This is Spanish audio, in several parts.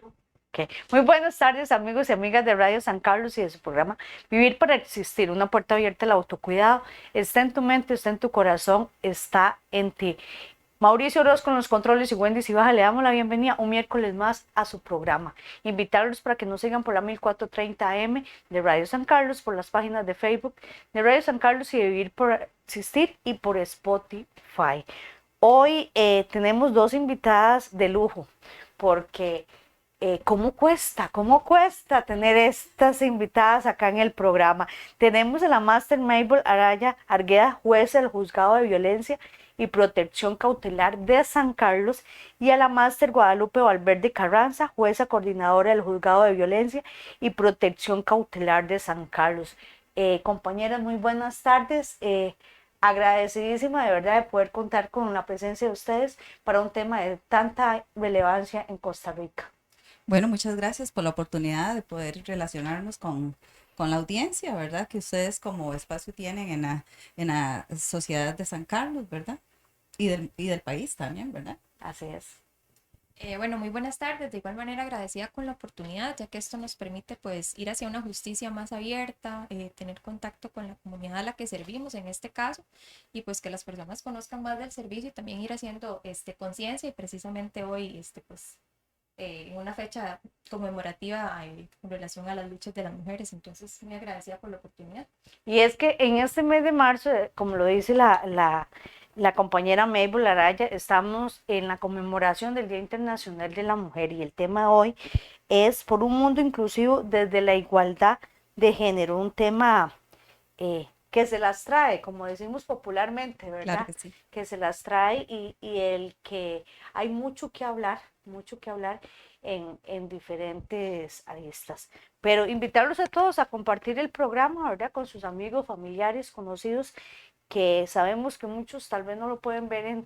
Ok. Muy buenas tardes, amigos y amigas de Radio San Carlos y de su programa Vivir para Existir, una puerta abierta al autocuidado. Está en tu mente, está en tu corazón, está en ti. Mauricio Orozco con los controles y Wendy Cibaja le damos la bienvenida un miércoles más a su programa. Invitarlos para que nos sigan por la 1430 AM de Radio San Carlos, por las páginas de Facebook de Radio San Carlos y de Vivir por Existir y por Spotify. Hoy tenemos dos invitadas de lujo porque ¿cómo cuesta tener estas invitadas acá en el programa? Tenemos a la Máster Mabel Araya Argueda, jueza del Juzgado de Violencia y Protección Cautelar de San Carlos, y a la Máster Guadalupe Valverde Carranza, jueza coordinadora del Juzgado de Violencia y Protección Cautelar de San Carlos. Compañeras, muy buenas tardes. Agradecidísima de verdad de poder contar con la presencia de ustedes para un tema de tanta relevancia en Costa Rica. Bueno, muchas gracias por la oportunidad de poder relacionarnos con la audiencia, ¿verdad? Que ustedes como espacio tienen en la sociedad de San Carlos, ¿verdad? Y del país también, ¿verdad? Así es. Bueno, muy buenas tardes. De igual manera agradecida con la oportunidad, ya que esto nos permite pues ir hacia una justicia más abierta, tener contacto con la comunidad a la que servimos en este caso, y pues que las personas conozcan más del servicio y también ir haciendo conciencia, y precisamente hoy pues en una fecha conmemorativa en relación a las luchas de las mujeres. Entonces, muy agradecida por la oportunidad. Y es que en este mes de marzo, como lo dice la compañera Mabel Araya, estamos en la conmemoración del Día Internacional de la Mujer, y el tema de hoy es por un mundo inclusivo desde la igualdad de género, un tema que se las trae, como decimos popularmente, Claro ¿verdad? que sí. Que se las trae, y el que hay mucho que hablar en diferentes aristas. Pero invitarlos a todos a compartir el programa, ¿verdad? Con sus amigos, familiares, conocidos, que sabemos que muchos tal vez no lo pueden ver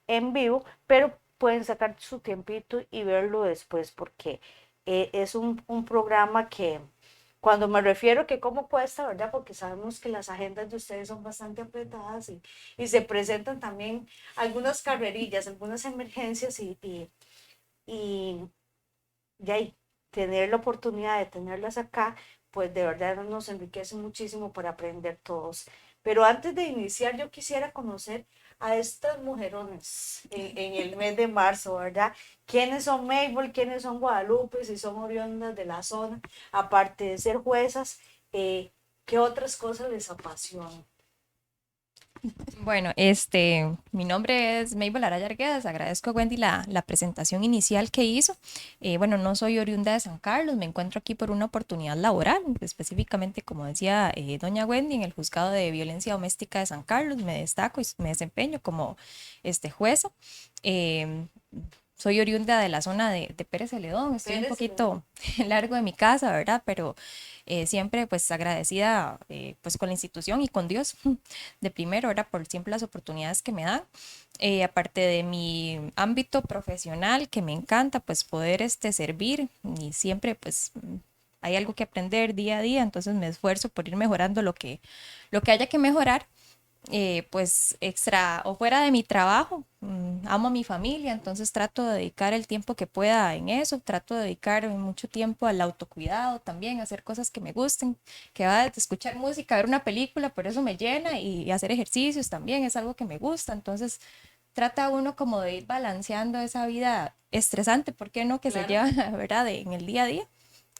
en vivo, pero pueden sacar su tiempito y verlo después, porque es un programa que cuando me refiero que cómo cuesta, ¿verdad? Porque sabemos que las agendas de ustedes son bastante apretadas, y se presentan también algunas carrerillas, algunas emergencias, y de ahí tener la oportunidad de tenerlas acá, pues de verdad nos enriquece muchísimo para aprender todos. Pero antes de iniciar, yo quisiera conocer a estas mujerones en el mes de marzo, ¿verdad? ¿Quiénes son Mabel? ¿Quiénes son Guadalupe? Si son oriundas de la zona, aparte de ser juezas, ¿qué otras cosas les apasionan? Bueno, mi nombre es Mabel Araya Arguedas. Agradezco a Wendy la presentación inicial que hizo. Bueno, no soy oriunda de San Carlos, me encuentro aquí por una oportunidad laboral, específicamente, como decía doña Wendy, en el Juzgado de Violencia Doméstica de San Carlos. Me destaco y me desempeño como jueza. Eh, Soy oriunda de la zona de Pérez Celedón. Estoy un Pérez, poquito largo de mi casa, ¿verdad? Pero siempre pues agradecida pues con la institución y con Dios de primero, ¿verdad? Por siempre las oportunidades que me dan. Aparte de mi ámbito profesional, que me encanta pues poder servir, y siempre pues hay algo que aprender día a día, entonces me esfuerzo por ir mejorando lo que haya que mejorar. Pues extra o fuera de mi trabajo, amo a mi familia, entonces trato de dedicar el tiempo que pueda en eso, trato de dedicar mucho tiempo al autocuidado también, hacer cosas que me gusten, que va desde escuchar música, ver una película, por eso me llena, y hacer ejercicios también es algo que me gusta. Entonces trata uno como de ir balanceando esa vida estresante, ¿por qué no? Que se claro. lleva, ¿verdad? En el día a día,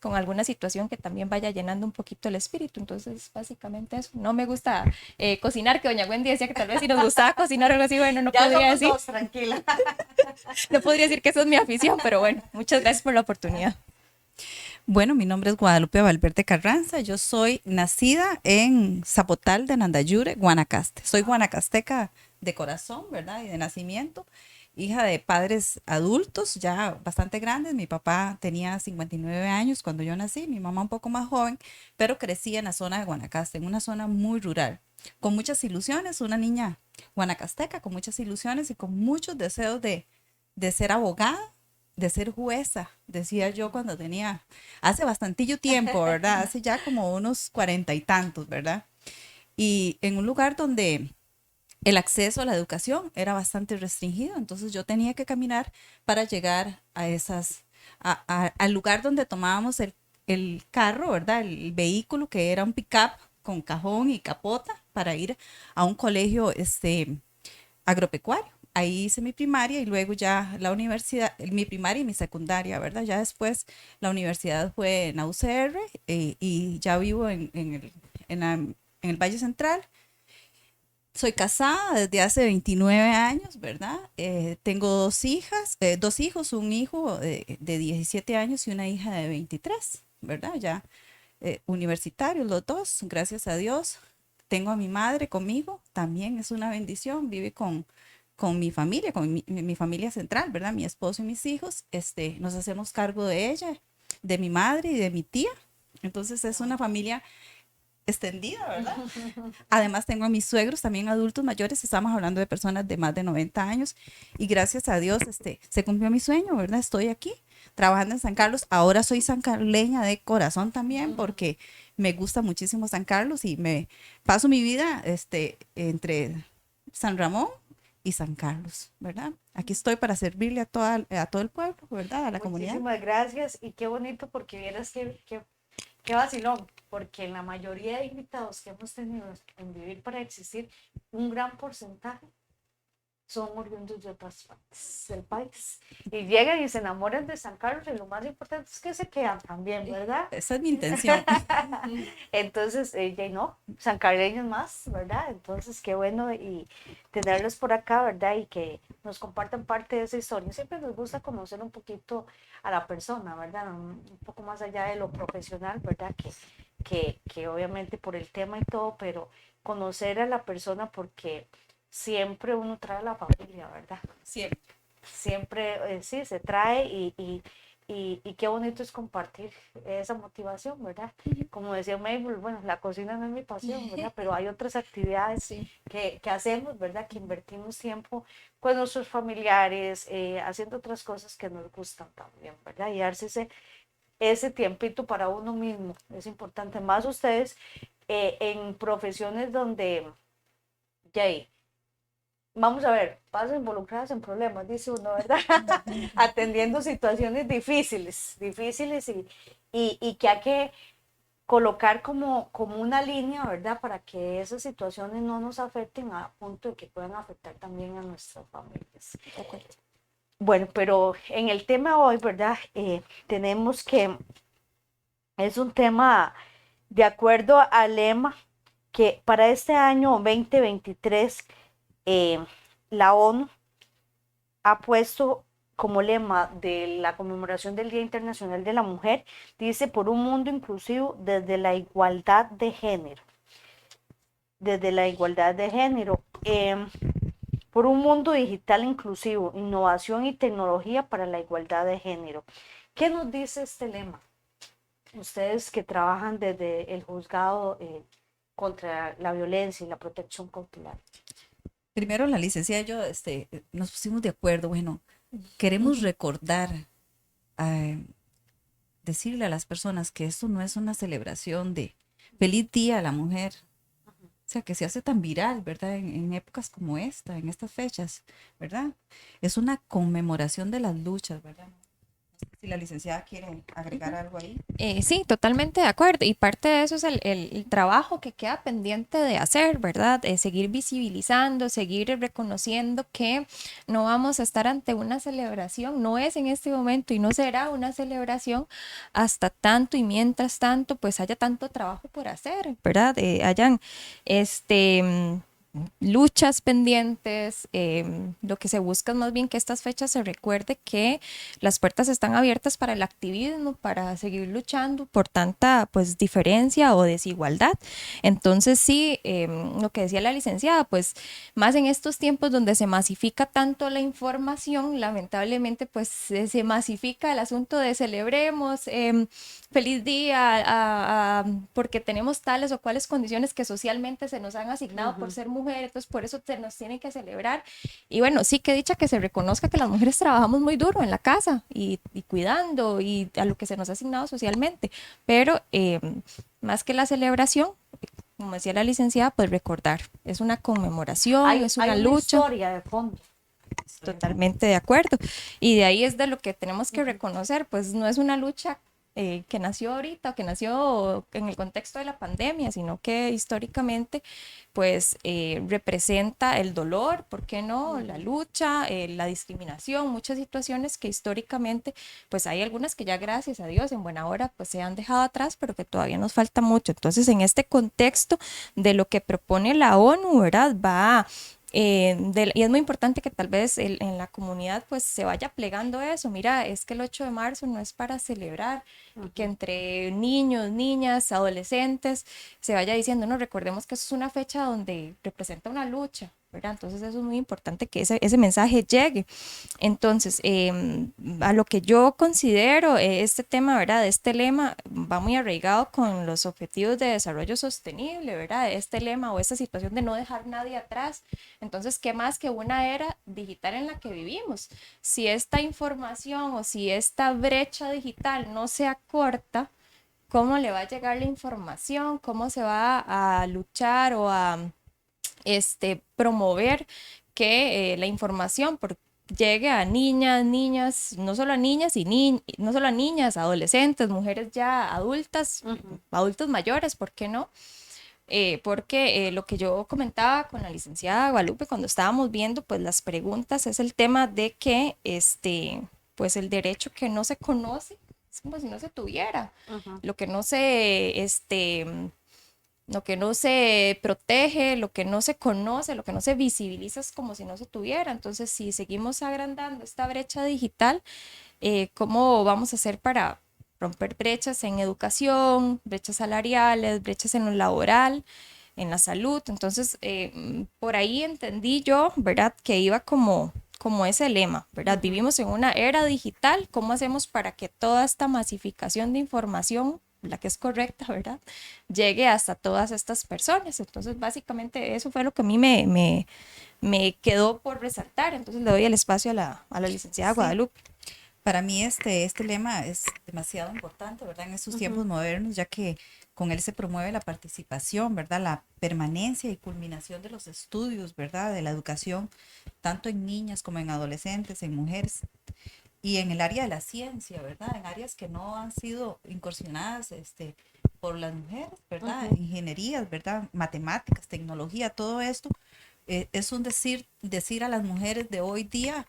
con alguna situación que también vaya llenando un poquito el espíritu. Entonces, básicamente eso. No me gusta cocinar, que doña Wendy decía que tal vez si nos gustaba cocinar o algo así, bueno, Ya somos dos, tranquila. no podría decir que eso es mi afición, pero bueno, muchas gracias por la oportunidad. Bueno, mi nombre es Guadalupe Valverde Carranza. Yo soy nacida en Zapotal de Nandayure, Guanacaste. Soy guanacasteca de corazón, ¿verdad? Y de nacimiento. Hija de padres adultos, ya bastante grandes. Mi papá tenía 59 años cuando yo nací, mi mamá un poco más joven, pero crecí en la zona de Guanacaste, en una zona muy rural, con muchas ilusiones, una niña guanacasteca con muchas ilusiones y con muchos deseos de ser abogada, de ser jueza, decía yo cuando tenía, hace bastantillo tiempo, ¿verdad? Hace ya como unos 40 y tantos, ¿verdad? Y en un lugar donde el acceso a la educación era bastante restringido, entonces yo tenía que caminar para llegar a esas al lugar donde tomábamos el carro, ¿verdad? El vehículo que era un pick-up con cajón y capota para ir a un colegio agropecuario. Ahí hice mi primaria y luego ya la universidad, mi primaria y mi secundaria, ¿verdad? Ya después la universidad fue en la UCR y ya vivo en el Valle Central. Soy casada desde hace 29 años, ¿verdad? Tengo dos hijos, un hijo de 17 años y una hija de 23, ¿verdad? Ya universitarios los dos, gracias a Dios. Tengo a mi madre conmigo, también es una bendición, vive con mi familia, mi familia central, ¿verdad? Mi esposo y mis hijos, nos hacemos cargo de ella, de mi madre y de mi tía. Entonces es una familia extendida, ¿verdad? Además tengo a mis suegros, también adultos mayores, estamos hablando de personas de más de 90 años y gracias a Dios se cumplió mi sueño, ¿verdad? Estoy aquí trabajando en San Carlos, ahora soy sancarleña de corazón también porque me gusta muchísimo San Carlos y me paso mi vida entre San Ramón y San Carlos, ¿verdad? Aquí estoy para servirle a todo el pueblo, ¿verdad? A la comunidad. Muchísimas gracias y qué bonito porque vieras qué vacilón, porque en la mayoría de invitados que hemos tenido en Vivir para Existir, un gran porcentaje son oriundos de otras partes del país y llegan y se enamoran de San Carlos y lo más importante es que se quedan también, ¿verdad? Esa es mi intención. Entonces, ya no, sancarleños más, ¿verdad? Entonces, qué bueno y tenerlos por acá, ¿verdad? Y que nos compartan parte de esa historia. Siempre nos gusta conocer un poquito a la persona, ¿verdad? Un poco más allá de lo profesional, ¿verdad? Que obviamente por el tema y todo, pero conocer a la persona porque siempre uno trae a la familia, ¿verdad? Siempre. Siempre, sí, se trae y qué bonito es compartir esa motivación, ¿verdad? Como decía Mabel, bueno, la cocina no es mi pasión, ¿verdad? Pero hay otras actividades Sí. que hacemos, ¿verdad? Que invertimos tiempo con nuestros familiares, haciendo otras cosas que nos gustan también, ¿verdad? Y darse ese tiempito para uno mismo es importante, más ustedes en profesiones donde, ya vamos a ver, pasan involucradas en problemas, dice uno, ¿verdad? Atendiendo situaciones difíciles y que hay que colocar como una línea, ¿verdad? Para que esas situaciones no nos afecten a punto de que puedan afectar también a nuestras familias. Bueno, pero en el tema hoy, ¿verdad? Tenemos que, es un tema de acuerdo al lema que para este año 2023 la ONU ha puesto como lema de la conmemoración del Día Internacional de la Mujer, dice por un mundo inclusivo desde la igualdad de género. Desde la igualdad de género. Por un mundo digital inclusivo, innovación y tecnología para la igualdad de género. ¿Qué nos dice este lema? Ustedes que trabajan desde el juzgado contra la violencia y la protección cautelar. Primero la licenciada y yo nos pusimos de acuerdo, bueno, queremos recordar, decirle a las personas que esto no es una celebración de feliz día a la mujer, o sea, que se hace tan viral, ¿verdad? En épocas como esta, en estas fechas, ¿verdad? Es una conmemoración de las luchas, ¿verdad? Si la licenciada quiere agregar algo ahí. Sí, totalmente de acuerdo. Y parte de eso es el trabajo que queda pendiente de hacer, ¿verdad? Seguir visibilizando, seguir reconociendo que no vamos a estar ante una celebración, no es en este momento y no será una celebración hasta tanto y mientras tanto, pues haya tanto trabajo por hacer, ¿verdad? Hayan luchas pendientes, lo que se busca es más bien que estas fechas se recuerde que las puertas están abiertas para el activismo, para seguir luchando por tanta pues diferencia o desigualdad. Entonces sí, lo que decía la licenciada, pues más en estos tiempos donde se masifica tanto la información, lamentablemente pues se masifica el asunto de celebremos, feliz día, porque tenemos tales o cuales condiciones que socialmente se nos han asignado por ser mujeres, entonces por eso se nos tiene que celebrar. Y bueno, sí que dicha que se reconozca que las mujeres trabajamos muy duro en la casa y cuidando y a lo que se nos ha asignado socialmente, pero más que la celebración, como decía la licenciada, pues recordar, es una conmemoración, es una lucha. Hay una historia de fondo. Totalmente de acuerdo. Y de ahí es de lo que tenemos que reconocer, pues no es una lucha que nació ahorita o que nació en el contexto de la pandemia, sino que históricamente pues representa el dolor, ¿por qué no? La lucha, la discriminación, muchas situaciones que históricamente pues hay algunas que ya gracias a Dios en buena hora pues se han dejado atrás, pero que todavía nos falta mucho. Entonces en este contexto de lo que propone la ONU, ¿verdad? Y es muy importante que tal vez en la comunidad pues se vaya plegando eso. Mira, es que el 8 de marzo no es para celebrar, y que entre niños, niñas, adolescentes se vaya diciendo, no, recordemos que eso es una fecha donde representa una lucha, ¿verdad? Entonces eso es muy importante que ese mensaje llegue. Entonces, a lo que yo considero este tema, ¿verdad? Este lema va muy arraigado con los objetivos de desarrollo sostenible, ¿verdad? Este lema o esta situación de no dejar nadie atrás. Entonces, ¿qué más que una era digital en la que vivimos? Si esta información o si esta brecha digital no se acorta, ¿cómo le va a llegar la información? ¿Cómo se va a luchar o a promover que la información llegue a niñas, no solo a niñas no solo a niñas, adolescentes, mujeres ya adultas, adultos mayores, ¿por qué no? Porque lo que yo comentaba con la licenciada Guadalupe cuando estábamos viendo pues las preguntas es el tema de que pues el derecho que no se conoce es como si no se tuviera, lo que no se lo que no se protege, lo que no se conoce, lo que no se visibiliza es como si no se tuviera. Entonces, si seguimos agrandando esta brecha digital, ¿cómo vamos a hacer para romper brechas en educación, brechas salariales, brechas en lo laboral, en la salud? Entonces, por ahí entendí yo, ¿verdad? Que iba como ese lema, ¿verdad? Vivimos en una era digital, ¿cómo hacemos para que toda esta masificación de información, la que es correcta, ¿verdad?, llegue hasta todas estas personas? Entonces, básicamente, eso fue lo que a mí me quedó por resaltar. Entonces, le doy el espacio a la licenciada Sí. Guadalupe. Para mí este lema es demasiado importante, ¿verdad? En estos tiempos modernos, ya que con él se promueve la participación, ¿verdad? La permanencia y culminación de los estudios, ¿verdad? De la educación, tanto en niñas como en adolescentes, en mujeres. Y en el área de la ciencia, ¿verdad? En áreas que no han sido incursionadas por las mujeres, ¿verdad? Ingenierías, ¿verdad? Matemáticas, tecnología, todo esto. Es un decir a las mujeres de hoy día,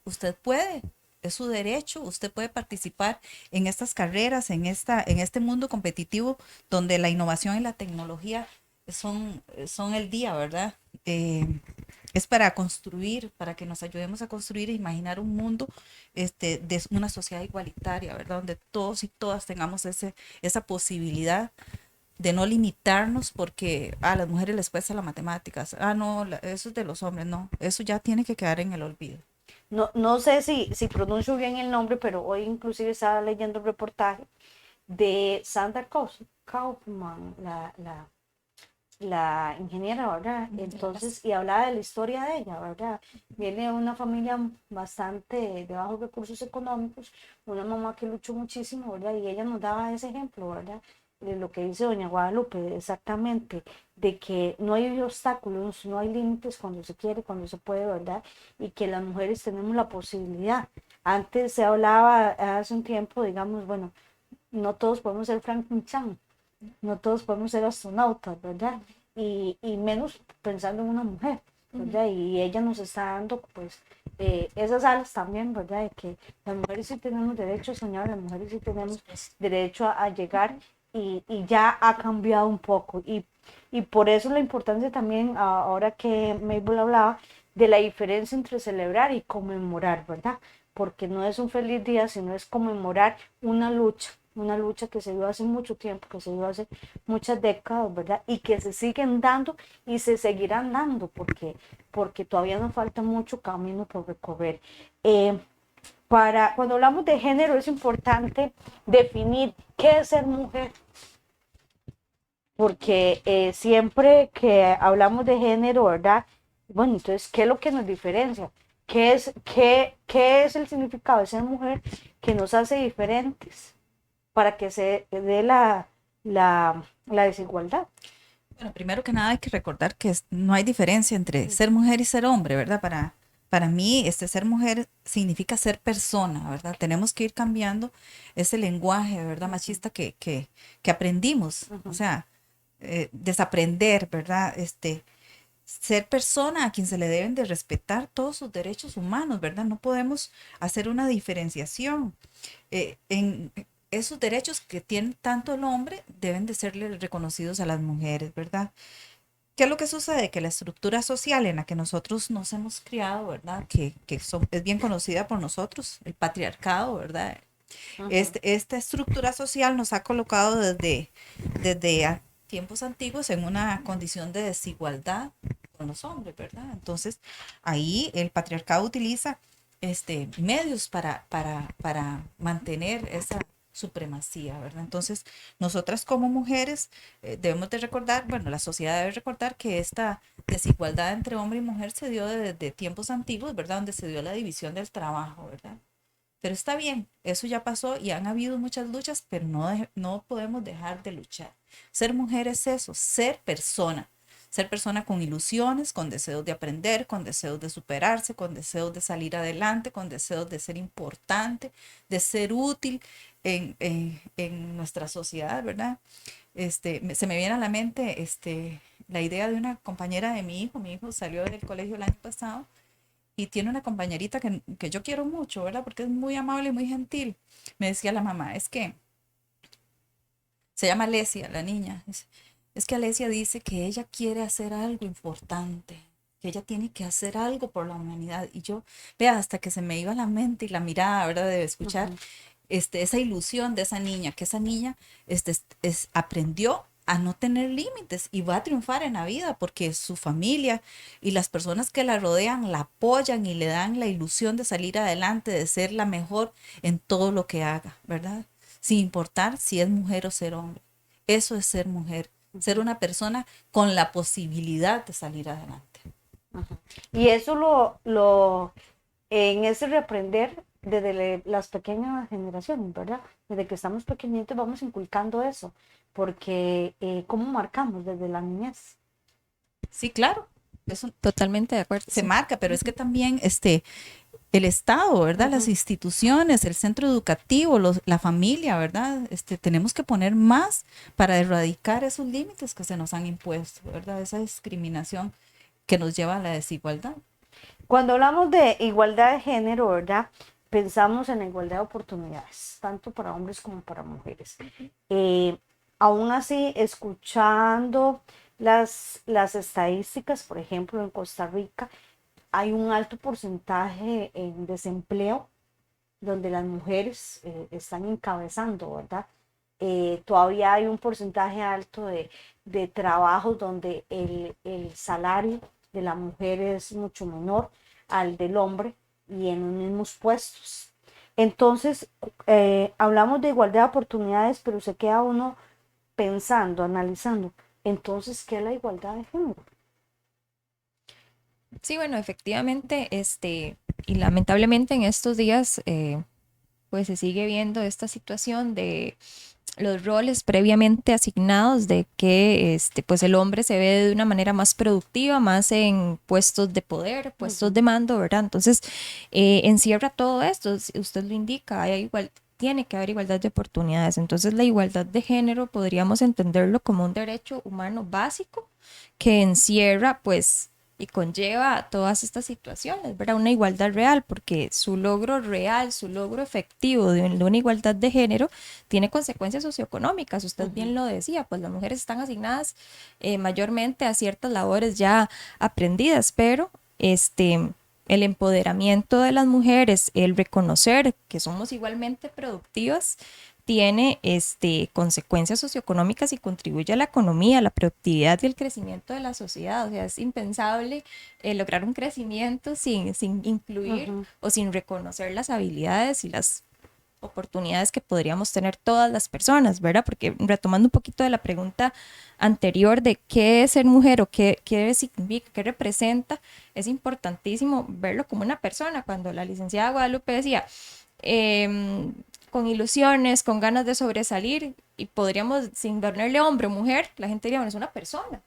usted puede, es su derecho, usted puede participar en estas carreras, en este mundo competitivo donde la innovación y la tecnología son el día, ¿verdad? Es para construir, para que nos ayudemos a construir e imaginar un mundo de una sociedad igualitaria, ¿verdad? Donde todos y todas tengamos esa posibilidad de no limitarnos porque a las mujeres les cuesta las matemáticas. No, eso es de los hombres, no. Eso ya tiene que quedar en el olvido. No sé si pronuncio bien el nombre, pero hoy inclusive estaba leyendo un reportaje de Sandra Kaufman, la ingeniera, ¿verdad? Entonces, y hablaba de la historia de ella, ¿verdad? Viene de una familia bastante de bajos recursos económicos, una mamá que luchó muchísimo, ¿verdad? Y ella nos daba ese ejemplo, ¿verdad? De lo que dice doña Guadalupe, exactamente, de que no hay obstáculos, no hay límites cuando se quiere, cuando se puede, ¿verdad? Y que las mujeres tenemos la posibilidad. Antes se hablaba, hace un tiempo, digamos, bueno, no todos podemos ser Franklin Chan, no todos podemos ser astronautas, ¿verdad? Y menos pensando en una mujer, ¿verdad? Y ella nos está dando, pues, esas alas también, ¿verdad? De que las mujeres sí tenemos derecho a soñar, las mujeres sí tenemos derecho a llegar y ya ha cambiado un poco. Y por eso la importancia también, ahora que Mabel hablaba, de la diferencia entre celebrar y conmemorar, ¿verdad? Porque no es un feliz día, sino es conmemorar una lucha que se dio hace mucho tiempo, que se dio hace muchas décadas, ¿verdad? Y que se siguen dando y se seguirán dando, porque todavía nos falta mucho camino por recorrer. Cuando hablamos de género es importante definir qué es ser mujer, porque siempre que hablamos de género, ¿verdad? Bueno, entonces, ¿qué es lo que nos diferencia? ¿Qué es el significado de ser mujer que nos hace diferentes para que se dé la desigualdad? Bueno, primero que nada hay que recordar que no hay diferencia entre ser mujer y ser hombre, ¿verdad? Para Para mí, ser mujer significa ser persona, ¿verdad? Tenemos que ir cambiando ese lenguaje, ¿verdad? Machista que aprendimos, o sea, desaprender, ¿verdad? Ser persona a quien se le deben de respetar todos sus derechos humanos, ¿verdad? No podemos hacer una diferenciación. En esos derechos que tiene tanto el hombre deben de serle reconocidos a las mujeres, ¿verdad? ¿Qué es lo que sucede? Que la estructura social en la que nosotros nos hemos criado, ¿verdad? Es bien conocida por nosotros, el patriarcado, ¿verdad? Esta estructura social nos ha colocado desde tiempos antiguos en una condición de desigualdad con los hombres, ¿verdad? Entonces, ahí el patriarcado utiliza medios para mantener esa supremacía, ¿verdad? Entonces, nosotras como mujeres debemos de recordar, bueno, la sociedad debe recordar que esta desigualdad entre hombre y mujer se dio desde tiempos antiguos, ¿verdad? Donde se dio la división del trabajo, ¿verdad? Pero está bien, eso ya pasó y han habido muchas luchas, pero no podemos dejar de luchar. Ser mujer es eso, ser persona con ilusiones, con deseos de aprender, con deseos de superarse, con deseos de salir adelante, con deseos de ser importante, de ser útil en nuestra sociedad, ¿verdad? Se me viene a la mente la idea de una compañera de mi hijo salió del colegio el año pasado y tiene una compañerita que yo quiero mucho, ¿verdad? Porque es muy amable y muy gentil. Me decía la mamá, es que se llama Alesia, la niña. Es que Alesia dice que ella quiere hacer algo importante, que ella tiene que hacer algo por la humanidad. Y yo, vea, hasta que se me iba la mente y la mirada, ¿verdad? De escuchar esa ilusión de esa niña, que esa niña aprendió a no tener límites y va a triunfar en la vida porque su familia y las personas que la rodean la apoyan y le dan la ilusión de salir adelante, de ser la mejor en todo lo que haga, ¿verdad? Sin importar si es mujer o ser hombre. Eso es ser mujer, ser una persona con la posibilidad de salir adelante. Y eso en ese reaprender desde las pequeñas generaciones, ¿verdad? Desde que estamos pequeñitos vamos inculcando eso, porque ¿cómo marcamos desde la niñez? Sí, claro, eso Totalmente de acuerdo. se Sí. marca, pero es que también el Estado, ¿verdad? Las instituciones, el centro educativo, la familia, ¿verdad? Tenemos que poner más para erradicar esos límites que se nos han impuesto, ¿verdad? Esa discriminación que nos lleva a la desigualdad. Cuando hablamos de igualdad de género, ¿verdad? Pensamos en la igualdad de oportunidades, tanto para hombres como para mujeres. Aún así, escuchando las estadísticas, por ejemplo, en Costa Rica, hay un alto porcentaje en desempleo donde las mujeres están encabezando, ¿verdad? Todavía hay un porcentaje alto de trabajos donde el salario de la mujer es mucho menor al del hombre y en los mismos puestos. Entonces, hablamos de igualdad de oportunidades, pero se queda uno pensando, analizando, entonces, ¿qué es la igualdad de género? Sí, bueno, efectivamente, y lamentablemente en estos días, pues se sigue viendo esta situación de los roles previamente asignados de que pues el hombre se ve de una manera más productiva, más en puestos de poder, puestos de mando, ¿verdad? Entonces, encierra todo esto, usted lo indica, tiene que haber igualdad de oportunidades. Entonces, la igualdad de género podríamos entenderlo como un derecho humano básico que encierra, pues, y conlleva todas estas situaciones, ¿verdad? Una igualdad real, porque su logro real, su logro efectivo de una igualdad de género tiene consecuencias socioeconómicas. Usted bien lo decía, pues las mujeres están asignadas mayormente a ciertas labores ya aprendidas, pero el empoderamiento de las mujeres, el reconocer que somos igualmente productivas, tiene consecuencias socioeconómicas y contribuye a la economía, a la productividad y el crecimiento de la sociedad. O sea, es impensable lograr un crecimiento sin incluir o sin reconocer las habilidades y las oportunidades que podríamos tener todas las personas, ¿verdad? Porque retomando un poquito de la pregunta anterior de qué es ser mujer o qué significa, qué representa, es importantísimo verlo como una persona. Cuando la licenciada Guadalupe decía, con ilusiones, con ganas de sobresalir, y podríamos, sin ponerle hombre o mujer, la gente diría, bueno, es una persona,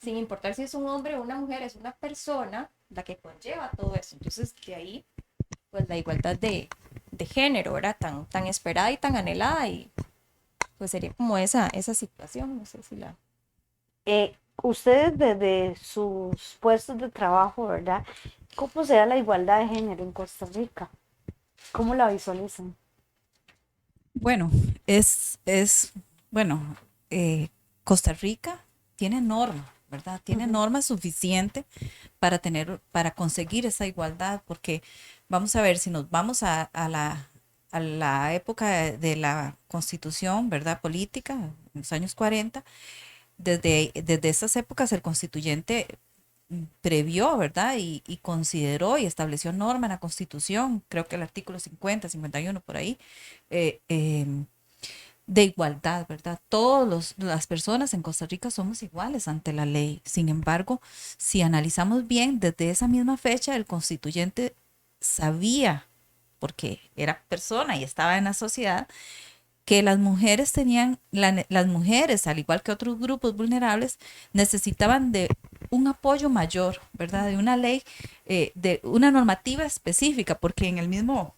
sin importar si es un hombre o una mujer, es una persona, la que conlleva todo eso. Entonces, de ahí, pues la igualdad de género, ¿verdad? Tan esperada y tan anhelada y pues sería como esa situación, no sé si la... Ustedes desde sus puestos de trabajo, ¿verdad? ¿Cómo se da la igualdad de género en Costa Rica? ¿Cómo la visualizan? Bueno, bueno, Costa Rica tiene normas, ¿verdad? Tiene Ujú. normas suficientes para conseguir esa igualdad, porque vamos a ver, si nos vamos a la época de la constitución, ¿verdad? Política, en los años 40, desde esas épocas el constituyente previó, ¿verdad? Y consideró y estableció norma en la Constitución, creo que el artículo 50, 51 por ahí, eh, eh, de igualdad, ¿verdad? Todas las personas en Costa Rica somos iguales ante la ley. Sin embargo, si analizamos bien, desde esa misma fecha el constituyente sabía, porque era persona y estaba en la sociedad, que las mujeres las mujeres, al igual que otros grupos vulnerables, necesitaban de un apoyo mayor, ¿verdad? De una ley, de una normativa específica, porque en el mismo,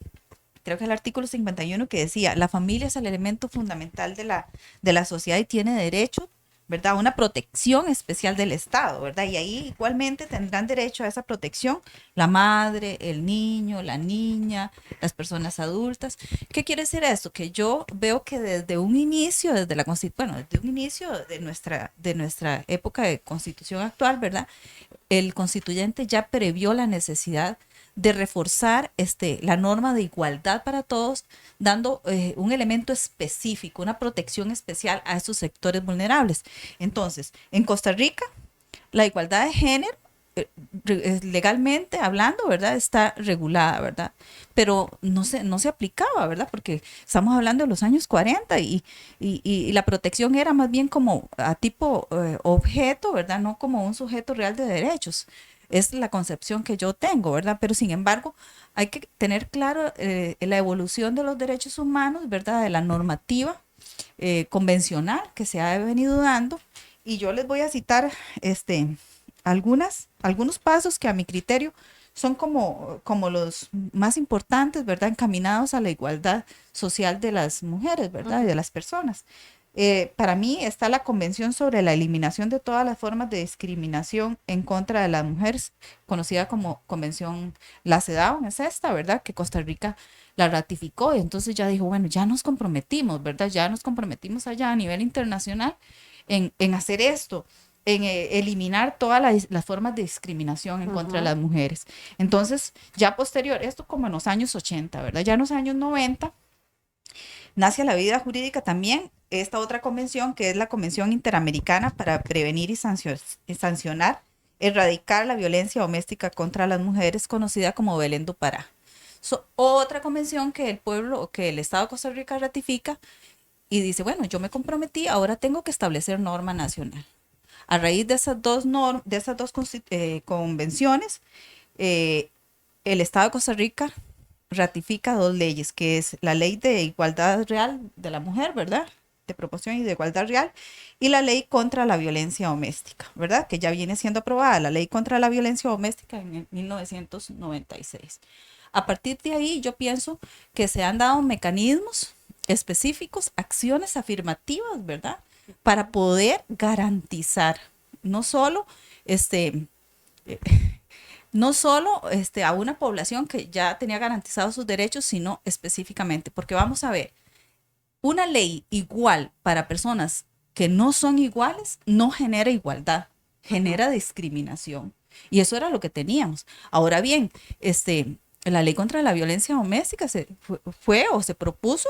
creo que el artículo 51 que decía, la familia es el elemento fundamental de la sociedad y tiene derecho, ¿verdad? A una protección especial del Estado, ¿verdad? Y ahí igualmente tendrán derecho a esa protección la madre, el niño, la niña, las personas adultas. ¿Qué quiere decir esto? Que yo veo que desde un inicio, desde la bueno, desde un inicio de nuestra época de constitución actual, ¿verdad? El constituyente ya previó la necesidad de reforzar la norma de igualdad para todos, dando un elemento específico, una protección especial a esos sectores vulnerables. Entonces, en Costa Rica, la igualdad de género, legalmente hablando, ¿verdad? Está regulada, ¿verdad? Pero no se aplicaba, ¿verdad? Porque estamos hablando de los años 40 y la protección era más bien como a tipo objeto, ¿verdad? No como un sujeto real de derechos. Es la concepción que yo tengo, ¿verdad? Pero sin embargo, hay que tener claro la evolución de los derechos humanos, ¿verdad? De la normativa convencional que se ha venido dando. Y yo les voy a citar algunos pasos que a mi criterio son como los más importantes, ¿verdad? Encaminados a la igualdad social de las mujeres, ¿verdad? Y Ujú. de las personas. Para mí está la Convención sobre la Eliminación de todas las formas de discriminación en contra de las mujeres, conocida como Convención La CEDAW, es esta, ¿verdad? Que Costa Rica la ratificó y entonces ya dijo, bueno, ya nos comprometimos, ¿verdad? Ya nos comprometimos allá a nivel internacional en hacer esto, en eliminar todas las formas de discriminación en contra de Ujú. las mujeres. Entonces, ya posterior, esto como en los años 80, ¿verdad? Ya en los años 90 nace la vida jurídica también esta otra convención, que es la Convención Interamericana para prevenir y sancionar, erradicar la violencia doméstica contra las mujeres, conocida como Belén do Pará. Otra convención que el pueblo, que el Estado de Costa Rica ratifica y dice, bueno, yo me comprometí, ahora tengo que establecer norma nacional. A raíz de esas dos convenciones, eh, el Estado de Costa Rica ratifica dos leyes, que es la Ley de Igualdad Real de la Mujer, ¿verdad? De proporción y de igualdad real, y la Ley contra la Violencia Doméstica, ¿verdad? Que ya viene siendo aprobada la Ley contra la Violencia Doméstica en el 1996. A partir de ahí, yo pienso que se han dado mecanismos específicos, acciones afirmativas, ¿verdad? Para poder garantizar no solo este, no solo a una población que ya tenía garantizados sus derechos, sino específicamente, porque vamos a ver, una ley igual para personas que no son iguales no genera igualdad, Ujú. genera discriminación. Y eso era lo que teníamos. Ahora bien, la ley contra la violencia doméstica fue o se propuso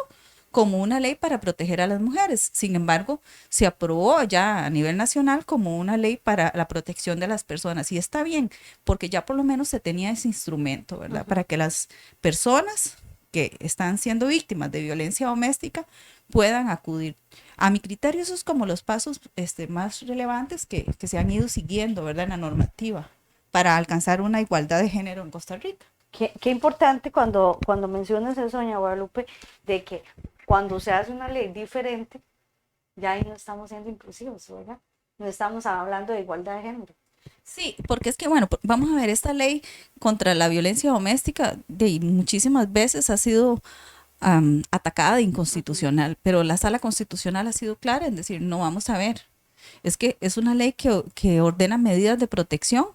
como una ley para proteger a las mujeres. Sin embargo, se aprobó ya a nivel nacional como una ley para la protección de las personas. Y está bien, porque ya por lo menos se tenía ese instrumento, ¿verdad? Ujú. Para que las personas que están siendo víctimas de violencia doméstica puedan acudir. A mi criterio, esos es como los pasos más relevantes que se han ido siguiendo, ¿verdad? En la normativa para alcanzar una igualdad de género en Costa Rica. Qué importante cuando mencionas eso, doña Guadalupe, de que cuando se hace una ley diferente, ya ahí no estamos siendo inclusivos, ¿verdad? No estamos hablando de igualdad de género. Sí, porque es que, bueno, vamos a ver, esta ley contra la violencia doméstica muchísimas veces ha sido atacada de inconstitucional, pero la Sala Constitucional ha sido clara en decir, no, vamos a ver, es que es una ley que ordena medidas de protección,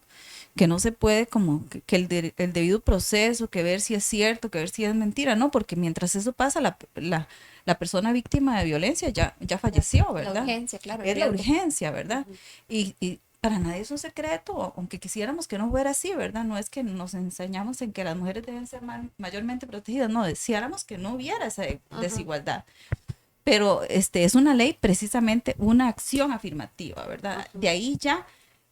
que no se puede como que el debido proceso, que ver si es cierto, que ver si es mentira, no, porque mientras eso pasa, la persona víctima de violencia ya falleció, La ¿verdad? urgencia, claro, el Es la riesgo. urgencia, ¿verdad? Y para nadie es un secreto, aunque quisiéramos que no fuera así, ¿verdad? No es que nos enseñamos en que las mujeres deben ser mayormente protegidas, no, deseáramos que no hubiera esa desigualdad. Pero es una ley precisamente una acción afirmativa, ¿verdad? De ahí ya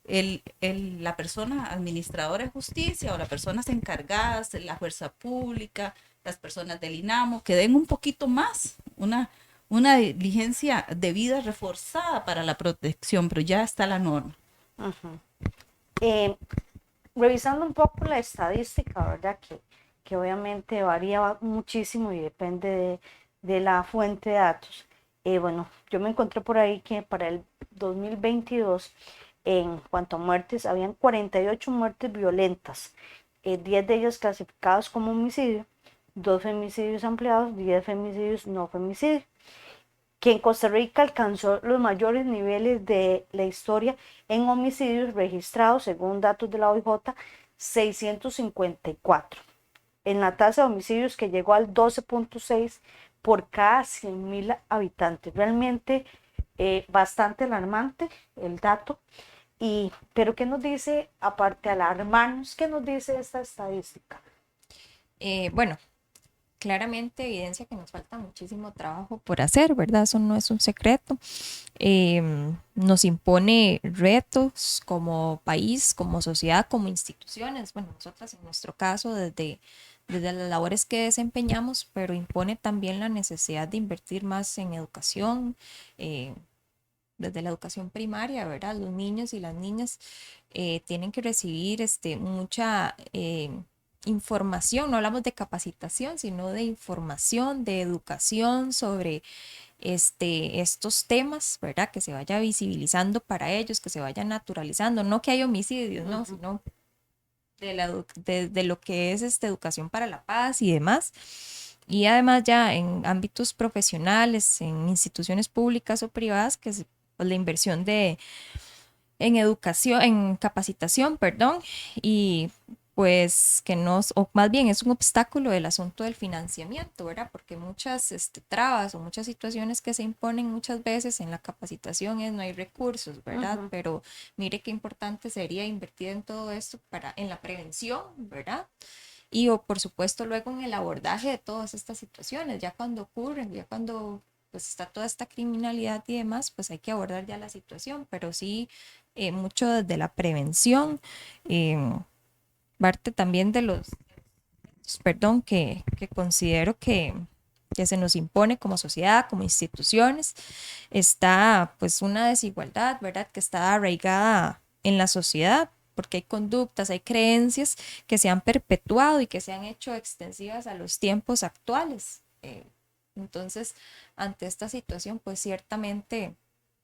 la persona administradora de justicia o las personas encargadas, la fuerza pública, las personas del INAMO, que den un poquito más, una diligencia debida reforzada para la protección, pero ya está la norma. Eh, Revisando un poco la estadística, ¿verdad? Que obviamente varía muchísimo y depende de la fuente de datos. Bueno, yo me encontré por ahí que para el 2022, en cuanto a muertes, habían 48 muertes violentas, 10 de ellas clasificadas como homicidio, 2 femicidios ampliados, 10 femicidios no femicidio, que en Costa Rica alcanzó los mayores niveles de la historia en homicidios registrados, según datos de la OIJ, 654. En la tasa de homicidios que llegó al 12.6 por cada 100.000 habitantes. Realmente bastante alarmante el dato. Pero ¿qué nos dice, aparte de alarmarnos, qué nos dice esta estadística? Bueno, claramente evidencia que nos falta muchísimo trabajo por hacer, ¿verdad? Eso no es un secreto. Nos impone retos como país, como sociedad, como instituciones. Bueno, nosotras en nuestro caso, desde las labores que desempeñamos, pero impone también la necesidad de invertir más en educación, eh, desde la educación primaria, ¿verdad? Los niños y las niñas tienen que recibir mucha información, no hablamos de capacitación, sino de información, de educación sobre estos temas, ¿verdad? Que se vaya visibilizando para ellos, que se vaya naturalizando, no que haya homicidios, no, sino de lo que es educación para la paz y demás. Y además ya en ámbitos profesionales, en instituciones públicas o privadas, que pues, la inversión en educación, en capacitación, perdón, y pues que no, o más bien es un obstáculo el asunto del financiamiento, ¿verdad? Porque muchas trabas o muchas situaciones que se imponen muchas veces en la capacitación es no hay recursos, ¿verdad? Pero mire qué importante sería invertir en todo esto en la prevención, ¿verdad? Y o por supuesto luego en el abordaje de todas estas situaciones, ya cuando ocurren, ya cuando pues está toda esta criminalidad y demás, pues hay que abordar ya la situación, pero sí mucho desde la prevención, eh, parte también de perdón, que considero que se nos impone como sociedad, como instituciones, está pues una desigualdad, ¿verdad? Que está arraigada en la sociedad, porque hay conductas, hay creencias que se han perpetuado y que se han hecho extensivas a los tiempos actuales. Entonces, ante esta situación, pues ciertamente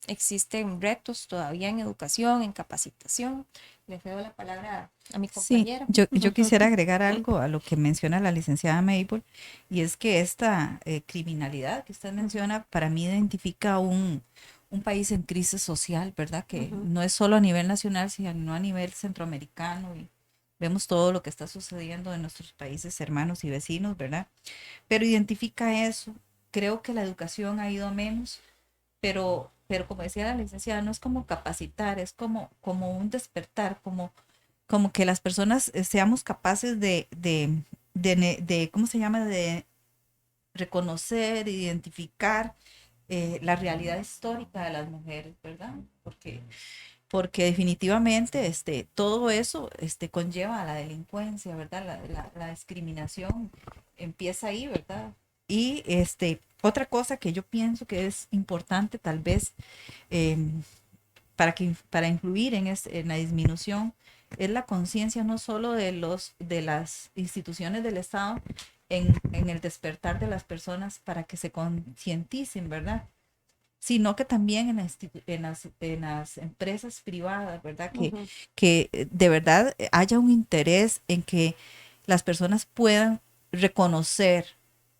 existen retos todavía en educación, en capacitación. Le cedo la palabra a mi Sí, compañera. yo quisiera agregar algo a lo que menciona la licenciada Mabel, y es que esta criminalidad que usted menciona para mí identifica un país en crisis social, ¿verdad? Que no es solo a nivel nacional, sino a nivel centroamericano, y vemos todo lo que está sucediendo en nuestros países hermanos y vecinos, ¿verdad? Pero identifica eso. Creo que la educación ha ido a menos, pero como decía la licenciada, no es como capacitar, es como un despertar, como que las personas seamos capaces ¿cómo se llama? De reconocer, identificar la realidad histórica de las mujeres, ¿verdad? Porque definitivamente todo eso conlleva a la delincuencia, ¿verdad? La discriminación empieza ahí, ¿verdad? Y otra cosa que yo pienso que es importante tal vez para influir en la disminución es la conciencia no solo de las instituciones del Estado en el despertar de las personas para que se concienticen, ¿verdad? sino que también en las empresas privadas, ¿verdad? Ujú. Que de verdad haya un interés en que las personas puedan reconocer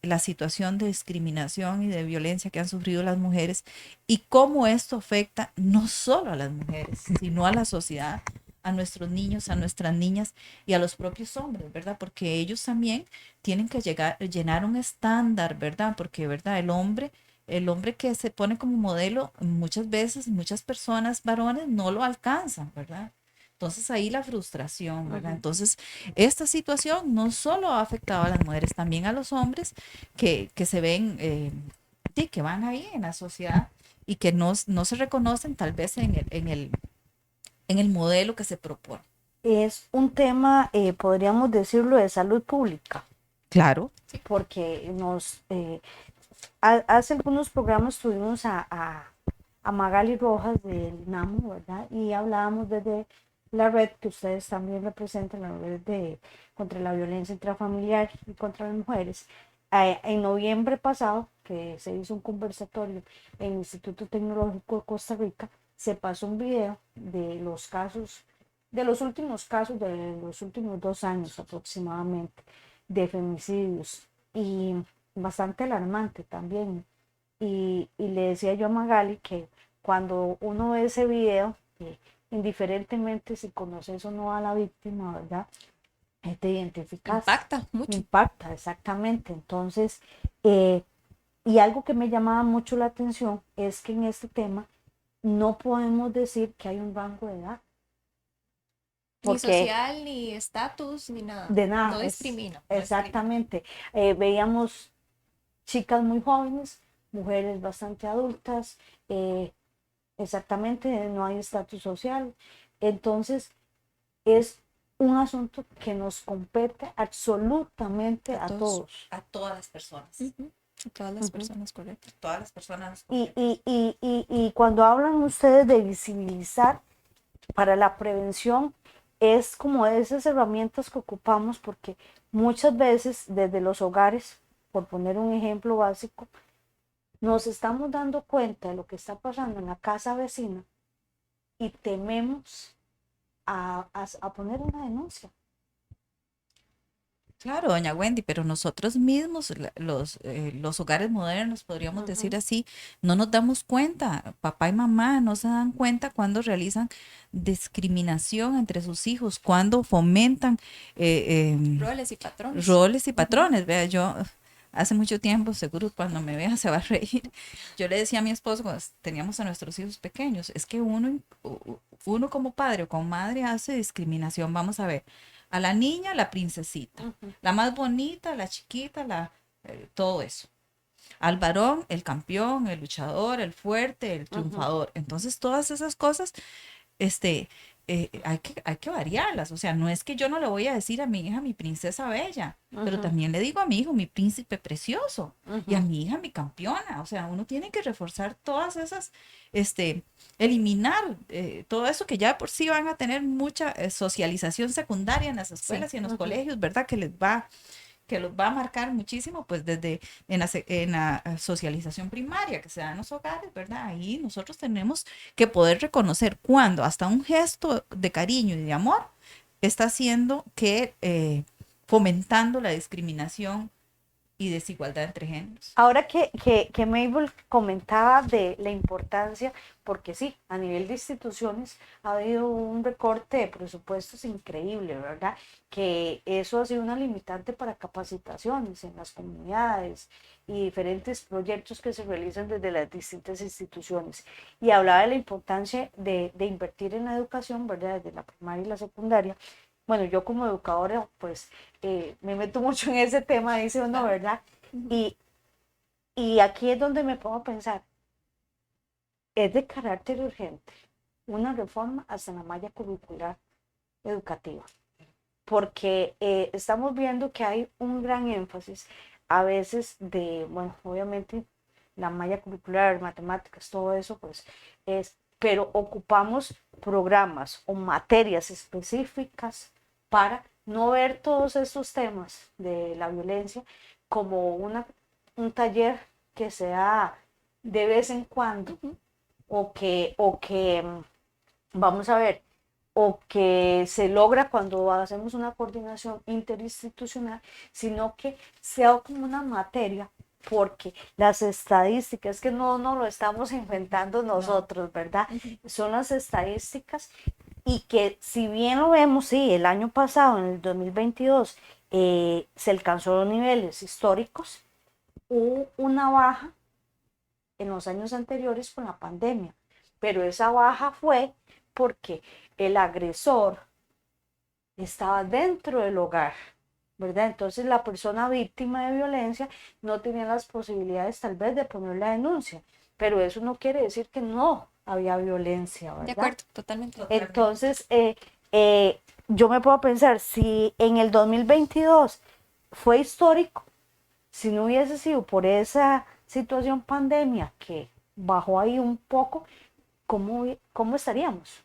la situación de discriminación y de violencia que han sufrido las mujeres y cómo esto afecta no solo a las mujeres, sino a la sociedad, a nuestros niños, a nuestras niñas y a los propios hombres, ¿verdad? Porque ellos también tienen que llenar un estándar, ¿verdad? Porque, ¿verdad? El hombre que se pone como modelo, muchas veces, muchas personas, varones, no lo alcanzan, ¿verdad? Entonces ahí la frustración, ¿verdad? Ujú. Entonces, esta situación no solo ha afectado a las mujeres, también a los hombres que se ven, sí, que van ahí en la sociedad y que no se reconocen tal vez en el modelo que se propone. Es un tema, podríamos decirlo, de salud pública, Claro. porque hace algunos programas tuvimos a Magali Rojas del NAMU, ¿verdad? Y hablábamos desde la red que ustedes también representan, la red contra la violencia intrafamiliar y contra las mujeres. En noviembre pasado, que se hizo un conversatorio en el Instituto Tecnológico de Costa Rica, se pasó un video de los casos, de los últimos casos de los últimos 2 años aproximadamente, de femicidios, y bastante alarmante también. Y le decía yo a Magali que cuando uno ve ese video, indiferentemente si conoces o no a la víctima, ¿verdad? Te identificas, Impacta mucho. impacta exactamente. Entonces, eh, y algo que me llamaba mucho la atención es que en este tema no podemos decir que hay un rango de edad, Ni porque social, ni estatus, ni nada. de No nada, es discrimina. No discrimina. exactamente. Veíamos chicas muy jóvenes, mujeres bastante adultas, exactamente, no hay estatus social. Entonces, es un asunto que nos compete absolutamente A a todos. todos. A todas las personas. Ujú. A todas las Ujú. personas, correcto. Todas las personas nos Y, competen. y cuando hablan ustedes de visibilizar para la prevención, es como esas herramientas que ocupamos porque muchas veces desde los hogares, por poner un ejemplo básico, nos estamos dando cuenta de lo que está pasando en la casa vecina y tememos a poner una denuncia. Claro, doña Wendy, pero nosotros mismos, los hogares modernos, podríamos decir Ujú. así, no nos damos cuenta, papá y mamá no se dan cuenta cuando realizan discriminación entre sus hijos, cuando fomentan Roles y patrones. roles y Ujú. patrones. Vea, yo hace mucho tiempo, seguro cuando me vea se va a reír, yo le decía a mi esposo cuando teníamos a nuestros hijos pequeños, es que uno como padre o como madre hace discriminación, vamos a ver, a la niña la princesita, Ujú. la más bonita, la chiquita, todo eso. Al varón, el campeón, el luchador, el fuerte, el Ujú. triunfador. Entonces, todas esas cosas este, hay que variarlas. O sea, no es que yo no le voy a decir a mi hija mi princesa bella, pero Ujú. también le digo a mi hijo mi príncipe precioso y a Ujú. mi hija mi campeona. O sea, uno tiene que reforzar todas esas, eliminar todo eso que ya de por sí van a tener mucha socialización secundaria en las Sí. escuelas y en los Ujú. colegios, ¿verdad? Que los va a marcar muchísimo, pues desde en la socialización primaria que se da en los hogares, ¿verdad? Ahí nosotros tenemos que poder reconocer cuando hasta un gesto de cariño y de amor está haciendo que fomentando la discriminación y desigualdad entre géneros. Ahora que Mabel comentaba de la importancia, porque sí, a nivel de instituciones ha habido un recorte de presupuestos increíble, ¿verdad? Que eso ha sido una limitante para capacitaciones en las comunidades y diferentes proyectos que se realizan desde las distintas instituciones. Y hablaba de la importancia de invertir en la educación, ¿verdad? Desde la primaria y la secundaria. Bueno, yo como educadora, pues me meto mucho en ese tema, dice uno, Claro. ¿verdad? Ujú. Y, y aquí es donde me pongo a pensar, es de carácter urgente una reforma hasta la malla curricular educativa, porque estamos viendo que hay un gran énfasis a veces de, bueno, obviamente la malla curricular, matemáticas, todo eso, pues pero ocupamos programas o materias específicas para no ver todos estos temas de la violencia como un taller que sea de vez en cuando, vamos a ver, o que se logra cuando hacemos una coordinación interinstitucional, sino que sea como una materia, porque las estadísticas, que no lo estamos inventando nosotros, ¿verdad? Son las estadísticas, y que si bien lo vemos, sí, el año pasado, en el 2022, se alcanzó los niveles históricos, hubo una baja en los años anteriores con la pandemia, pero esa baja fue porque el agresor estaba dentro del hogar, ¿verdad? Entonces la persona víctima de violencia no tenía las posibilidades tal vez de poner la denuncia, pero eso no quiere decir que no había violencia, ¿verdad? De acuerdo, totalmente. Entonces, yo me puedo pensar, si en el 2022 fue histórico, si no hubiese sido por esa situación pandemia que bajó ahí un poco, ¿cómo estaríamos?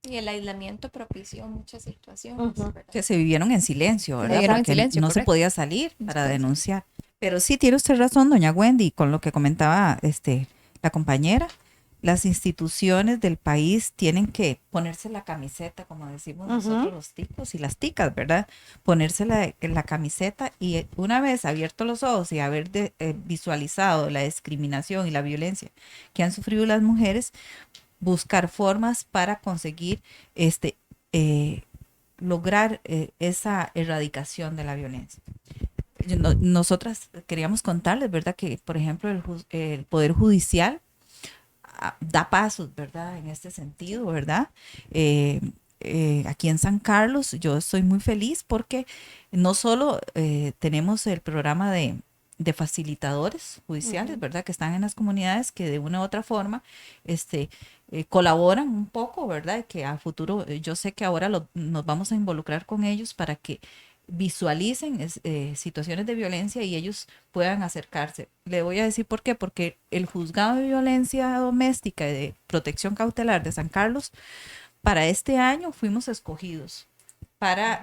Y el aislamiento propició muchas situaciones, ¿verdad? Que se vivieron en silencio, ¿verdad? vivieron en Porque silencio, no se correcto. podía salir para denunciar. Pero sí tiene usted razón, doña Wendy, con lo que comentaba la compañera. Las instituciones del país tienen que ponerse la camiseta, como decimos nosotros los ticos y las ticas, ¿verdad? Ponerse la camiseta, y una vez abiertos los ojos y haber visualizado la discriminación y la violencia que han sufrido las mujeres, buscar formas para conseguir eh, lograr esa erradicación de la violencia. Nosotras queríamos contarles, ¿verdad? Que, por ejemplo, el Poder Judicial da pasos, ¿verdad? En este sentido, ¿verdad? Aquí en San Carlos yo estoy muy feliz porque no solo tenemos el programa de facilitadores judiciales, ¿verdad? Que están en las comunidades, que de una u otra forma colaboran un poco, ¿verdad? Que a futuro yo sé que ahora nos vamos a involucrar con ellos para que visualicen situaciones de violencia y ellos puedan acercarse. Le voy a decir por qué, porque el Juzgado de Violencia Doméstica y de Protección Cautelar de San Carlos, para este año fuimos escogidos para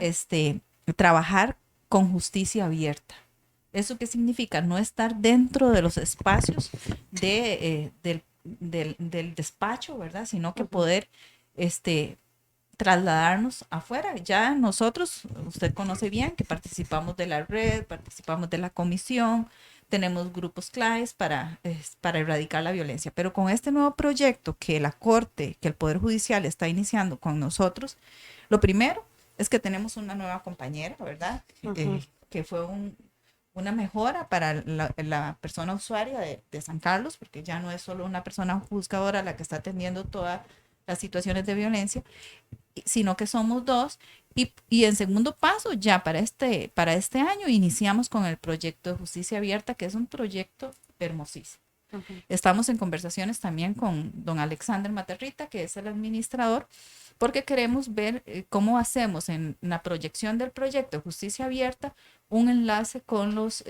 trabajar con justicia abierta. ¿Eso qué significa? No estar dentro de los espacios del despacho, ¿verdad? Sino que poder trasladarnos afuera. Ya nosotros, usted conoce bien que participamos de la red, participamos de la comisión, tenemos grupos claves para erradicar la violencia. Pero con este nuevo proyecto que la Corte, que el Poder Judicial está iniciando con nosotros, lo primero es que tenemos una nueva compañera, ¿verdad? Que fue una mejora para la persona usuaria de San Carlos, porque ya no es solo una persona juzgadora la que está atendiendo todas las situaciones de violencia, sino que somos dos. Y en segundo paso, ya para este año, iniciamos con el proyecto de justicia abierta, que es un proyecto hermosísimo. Estamos en conversaciones también con don Alexander Materrita, que es el administrador, porque queremos ver cómo hacemos en la proyección del proyecto de justicia abierta un enlace con los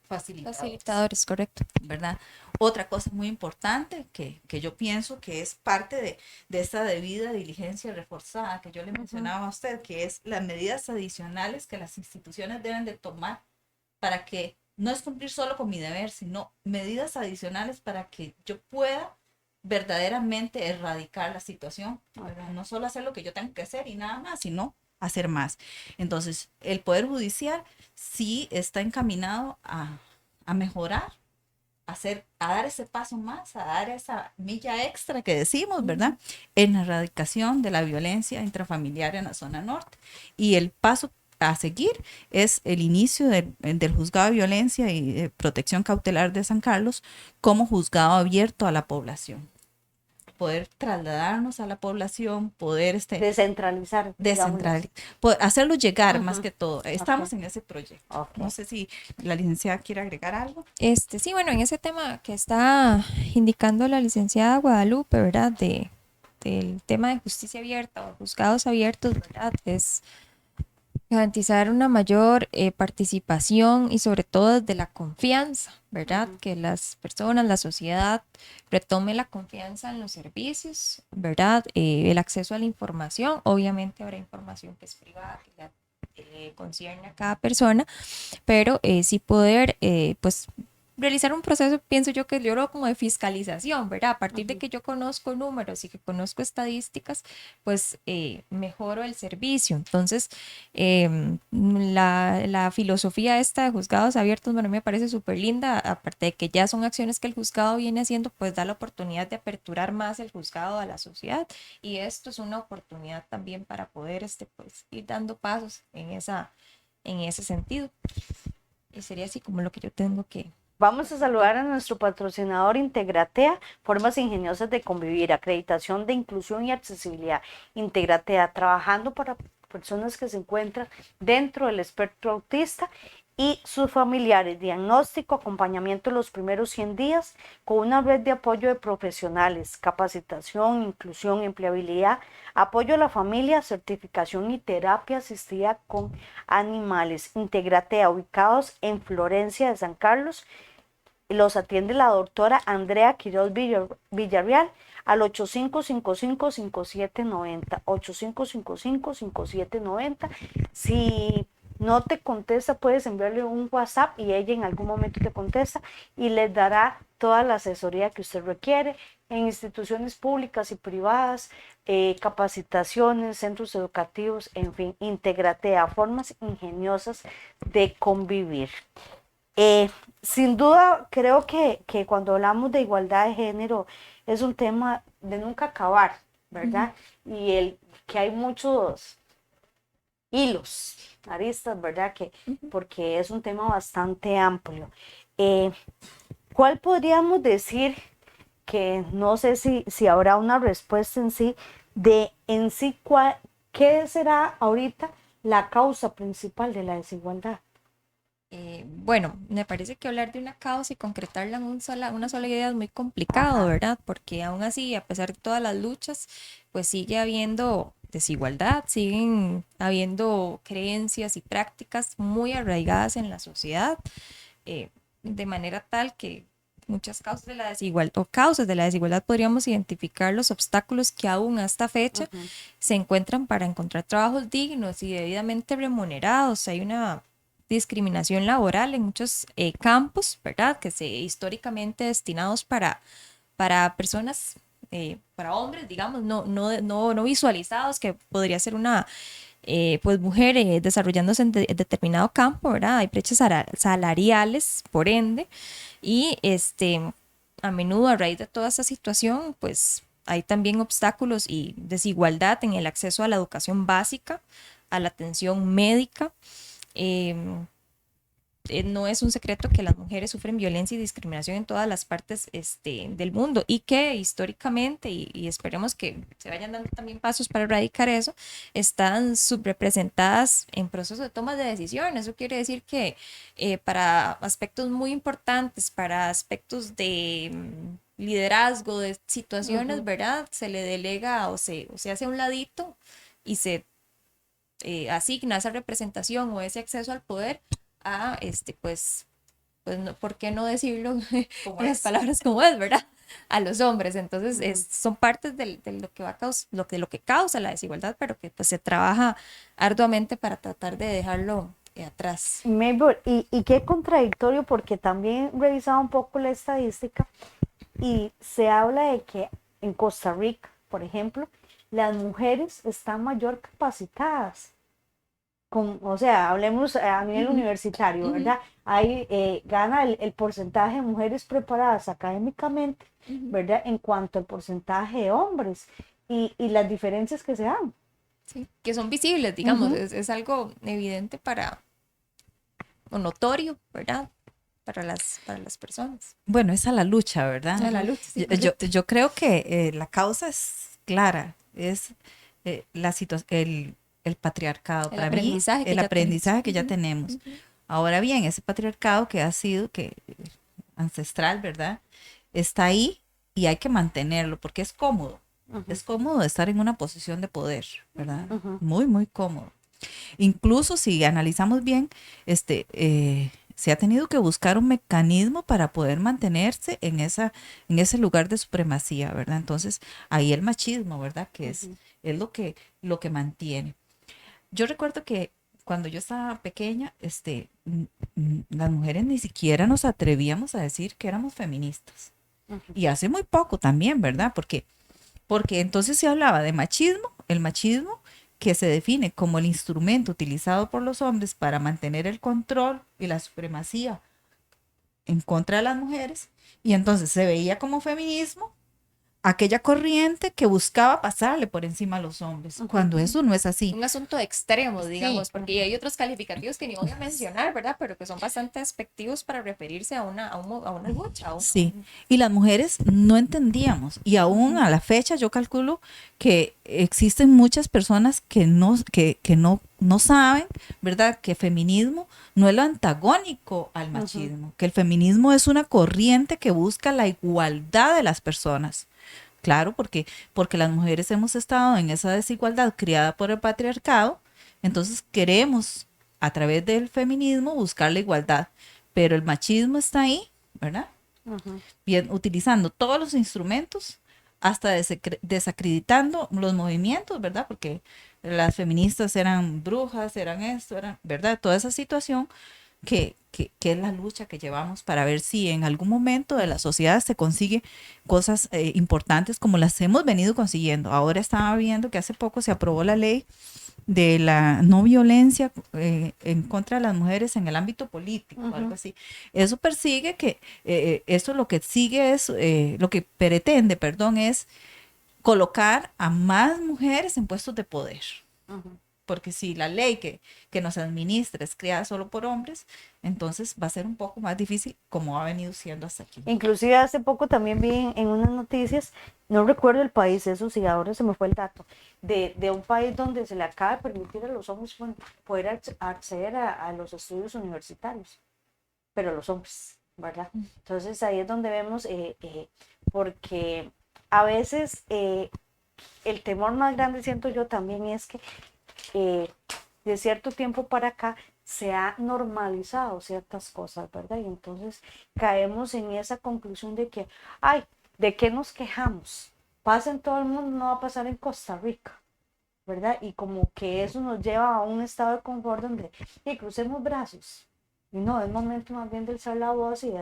Facilitadores, correcto. ¿verdad? Otra cosa muy importante que yo pienso que es parte de esta debida diligencia reforzada que yo le mencionaba a usted, que es las medidas adicionales que las instituciones deben de tomar para que no es cumplir solo con mi deber, sino medidas adicionales para que yo pueda verdaderamente erradicar la situación, ¿verdad? No solo hacer lo que yo tengo que hacer y nada más, sino hacer más. Entonces, el Poder Judicial sí está encaminado a mejorar, a dar ese paso más, a dar esa milla extra que decimos, ¿verdad? En la erradicación de la violencia intrafamiliar en la zona norte. Y el paso a seguir es el inicio del Juzgado de Violencia y de Protección Cautelar de San Carlos como juzgado abierto a la población. Poder trasladarnos a la población, poder Descentralizar. hacerlo llegar más que todo. Estamos en ese proyecto. No sé si la licenciada quiere agregar algo. Sí, bueno, en ese tema que está indicando la licenciada Guadalupe, ¿verdad? Del tema de justicia abierta o juzgados abiertos, ¿verdad? Es garantizar una mayor participación y sobre todo desde la confianza, ¿verdad? Que las personas, la sociedad retome la confianza en los servicios, ¿verdad? El acceso a la información, obviamente habrá información que es privada, que ya concierne a cada persona, pero sí poder, pues, realizar un proceso, pienso yo que yo lo como de fiscalización, ¿verdad? A partir de que yo conozco números y que conozco estadísticas, pues mejoro el servicio. Entonces, la filosofía esta de juzgados abiertos, bueno, me parece súper linda, aparte de que ya son acciones que el juzgado viene haciendo, pues da la oportunidad de aperturar más el juzgado a la sociedad, y esto es una oportunidad también para poder pues, ir dando pasos en ese sentido. Y sería así como lo que yo tengo que... Vamos a saludar a nuestro patrocinador Integratea, formas ingeniosas de convivir, acreditación de inclusión y accesibilidad. Integratea, trabajando para personas que se encuentran dentro del espectro autista y sus familiares, diagnóstico, acompañamiento en los primeros 100 días, con una red de apoyo de profesionales, capacitación, inclusión, empleabilidad, apoyo a la familia, certificación y terapia asistida con animales. Integratea, ubicados en Florencia de San Carlos. Los atiende la doctora Andrea Quiroz Villarreal al 8555-5790, 8555-5790. Si no te contesta, puedes enviarle un WhatsApp y ella en algún momento te contesta y les dará toda la asesoría que usted requiere en instituciones públicas y privadas, capacitaciones, centros educativos, en fin, Integratea, formas ingeniosas de convivir. Sin duda, creo que cuando hablamos de igualdad de género es un tema de nunca acabar, ¿verdad? Y que hay muchos hilos, aristas, ¿verdad? Porque es un tema bastante amplio. ¿Cuál podríamos decir, que no sé si habrá una respuesta en sí, qué será ahorita la causa principal de la desigualdad? Bueno, me parece que hablar de una causa y concretarla en una sola idea es muy complicado, ¿verdad? Porque aún así, a pesar de todas las luchas, pues sigue habiendo desigualdad, siguen habiendo creencias y prácticas muy arraigadas en la sociedad, de manera tal que muchas causas de la desigualdad podríamos identificar los obstáculos que aún hasta fecha se encuentran para encontrar trabajos dignos y debidamente remunerados. Hay una discriminación laboral en muchos campos, ¿verdad? Que históricamente destinados para personas, para hombres, digamos, no visualizados, que podría ser una pues mujer desarrollándose en determinado campo, ¿verdad? Hay brechas salariales, por ende, y a menudo a raíz de toda esta situación, pues hay también obstáculos y desigualdad en el acceso a la educación básica, a la atención médica. No es un secreto que las mujeres sufren violencia y discriminación en todas las partes del mundo, y que históricamente, y esperemos que se vayan dando también pasos para erradicar eso, están subrepresentadas en procesos de toma de decisiones. Eso quiere decir que para aspectos muy importantes, para aspectos de liderazgo, de situaciones, ¿verdad? Se le delega o se hace a un ladito y se asigna esa representación o ese acceso al poder a pues no, ¿por qué no decirlo en las palabras como es, ¿verdad? A los hombres. Entonces son partes de lo que lo que causa la desigualdad, pero que pues se trabaja arduamente para tratar de dejarlo atrás. Mabel, y qué contradictorio, porque también revisaba un poco la estadística y se habla de que en Costa Rica, por ejemplo, las mujeres están mayor capacitadas. O sea, hablemos a nivel universitario, ¿verdad? Ahí gana el porcentaje de mujeres preparadas académicamente, ¿verdad? En cuanto al porcentaje de hombres y las diferencias que se dan. Sí, que son visibles, digamos, es algo evidente o notorio, ¿verdad? Para las personas. Bueno, esa es la lucha, ¿verdad? A la lucha, sí, yo creo que la causa es clara, es la situación, el patriarcado. Para mí, el aprendizaje que ya tenemos. Ahora bien, ese patriarcado que ha sido ancestral, ¿verdad? Está ahí y hay que mantenerlo porque es cómodo. Es cómodo estar en una posición de poder, ¿verdad? Muy, muy cómodo. Incluso si analizamos bien, se ha tenido que buscar un mecanismo para poder mantenerse en ese lugar de supremacía, ¿verdad? Entonces, ahí el machismo, ¿verdad? Que es lo que mantiene. Yo recuerdo que cuando yo estaba pequeña, las mujeres ni siquiera nos atrevíamos a decir que éramos feministas. Y hace muy poco también, ¿verdad? Porque entonces se hablaba de machismo, el machismo que se define como el instrumento utilizado por los hombres para mantener el control y la supremacía en contra de las mujeres, y entonces se veía como feminismo aquella corriente que buscaba pasarle por encima a los hombres, cuando eso no es así. Un asunto extremo, digamos, Sí. porque hay otros calificativos que ni voy a mencionar, ¿verdad? Pero que son bastante despectivos para referirse a una lucha. Sí, y las mujeres no entendíamos, y aún a la fecha yo calculo que existen muchas personas que no saben, ¿verdad? Que feminismo no es lo antagónico al machismo, que el feminismo es una corriente que busca la igualdad de las personas. Claro, porque las mujeres hemos estado en esa desigualdad criada por el patriarcado, entonces queremos a través del feminismo buscar la igualdad, pero el machismo está ahí, ¿verdad? Bien, utilizando todos los instrumentos, hasta desacreditando los movimientos, ¿verdad? Porque las feministas eran brujas, eran esto, eran, ¿verdad? Toda esa situación que es la lucha que llevamos para ver si en algún momento de la sociedad se consigue cosas importantes como las hemos venido consiguiendo. Ahora estaba viendo que hace poco se aprobó la ley de la no violencia en contra de las mujeres en el ámbito político, algo así. Eso persigue que, eso lo que sigue es, lo que pretende, perdón, es colocar a más mujeres en puestos de poder. Porque si la ley que nos administra es creada solo por hombres, entonces va a ser un poco más difícil como ha venido siendo hasta aquí. Inclusive hace poco también vi en unas noticias, no recuerdo el país, eso sí, ahora se me fue el dato, de un país donde se le acaba de permitir a los hombres, bueno, poder acceder a los estudios universitarios, pero los hombres, ¿verdad? Entonces ahí es donde vemos, porque a veces el temor más grande, siento yo también, es que de cierto tiempo para acá se ha normalizado ciertas cosas, ¿verdad? Y entonces caemos en esa conclusión de que, ay, ¿de qué nos quejamos? Pasa en todo el mundo, no va a pasar en Costa Rica, ¿verdad? Y como que eso nos lleva a un estado de confort donde crucemos brazos. Y no, es momento más bien de alzar la voz y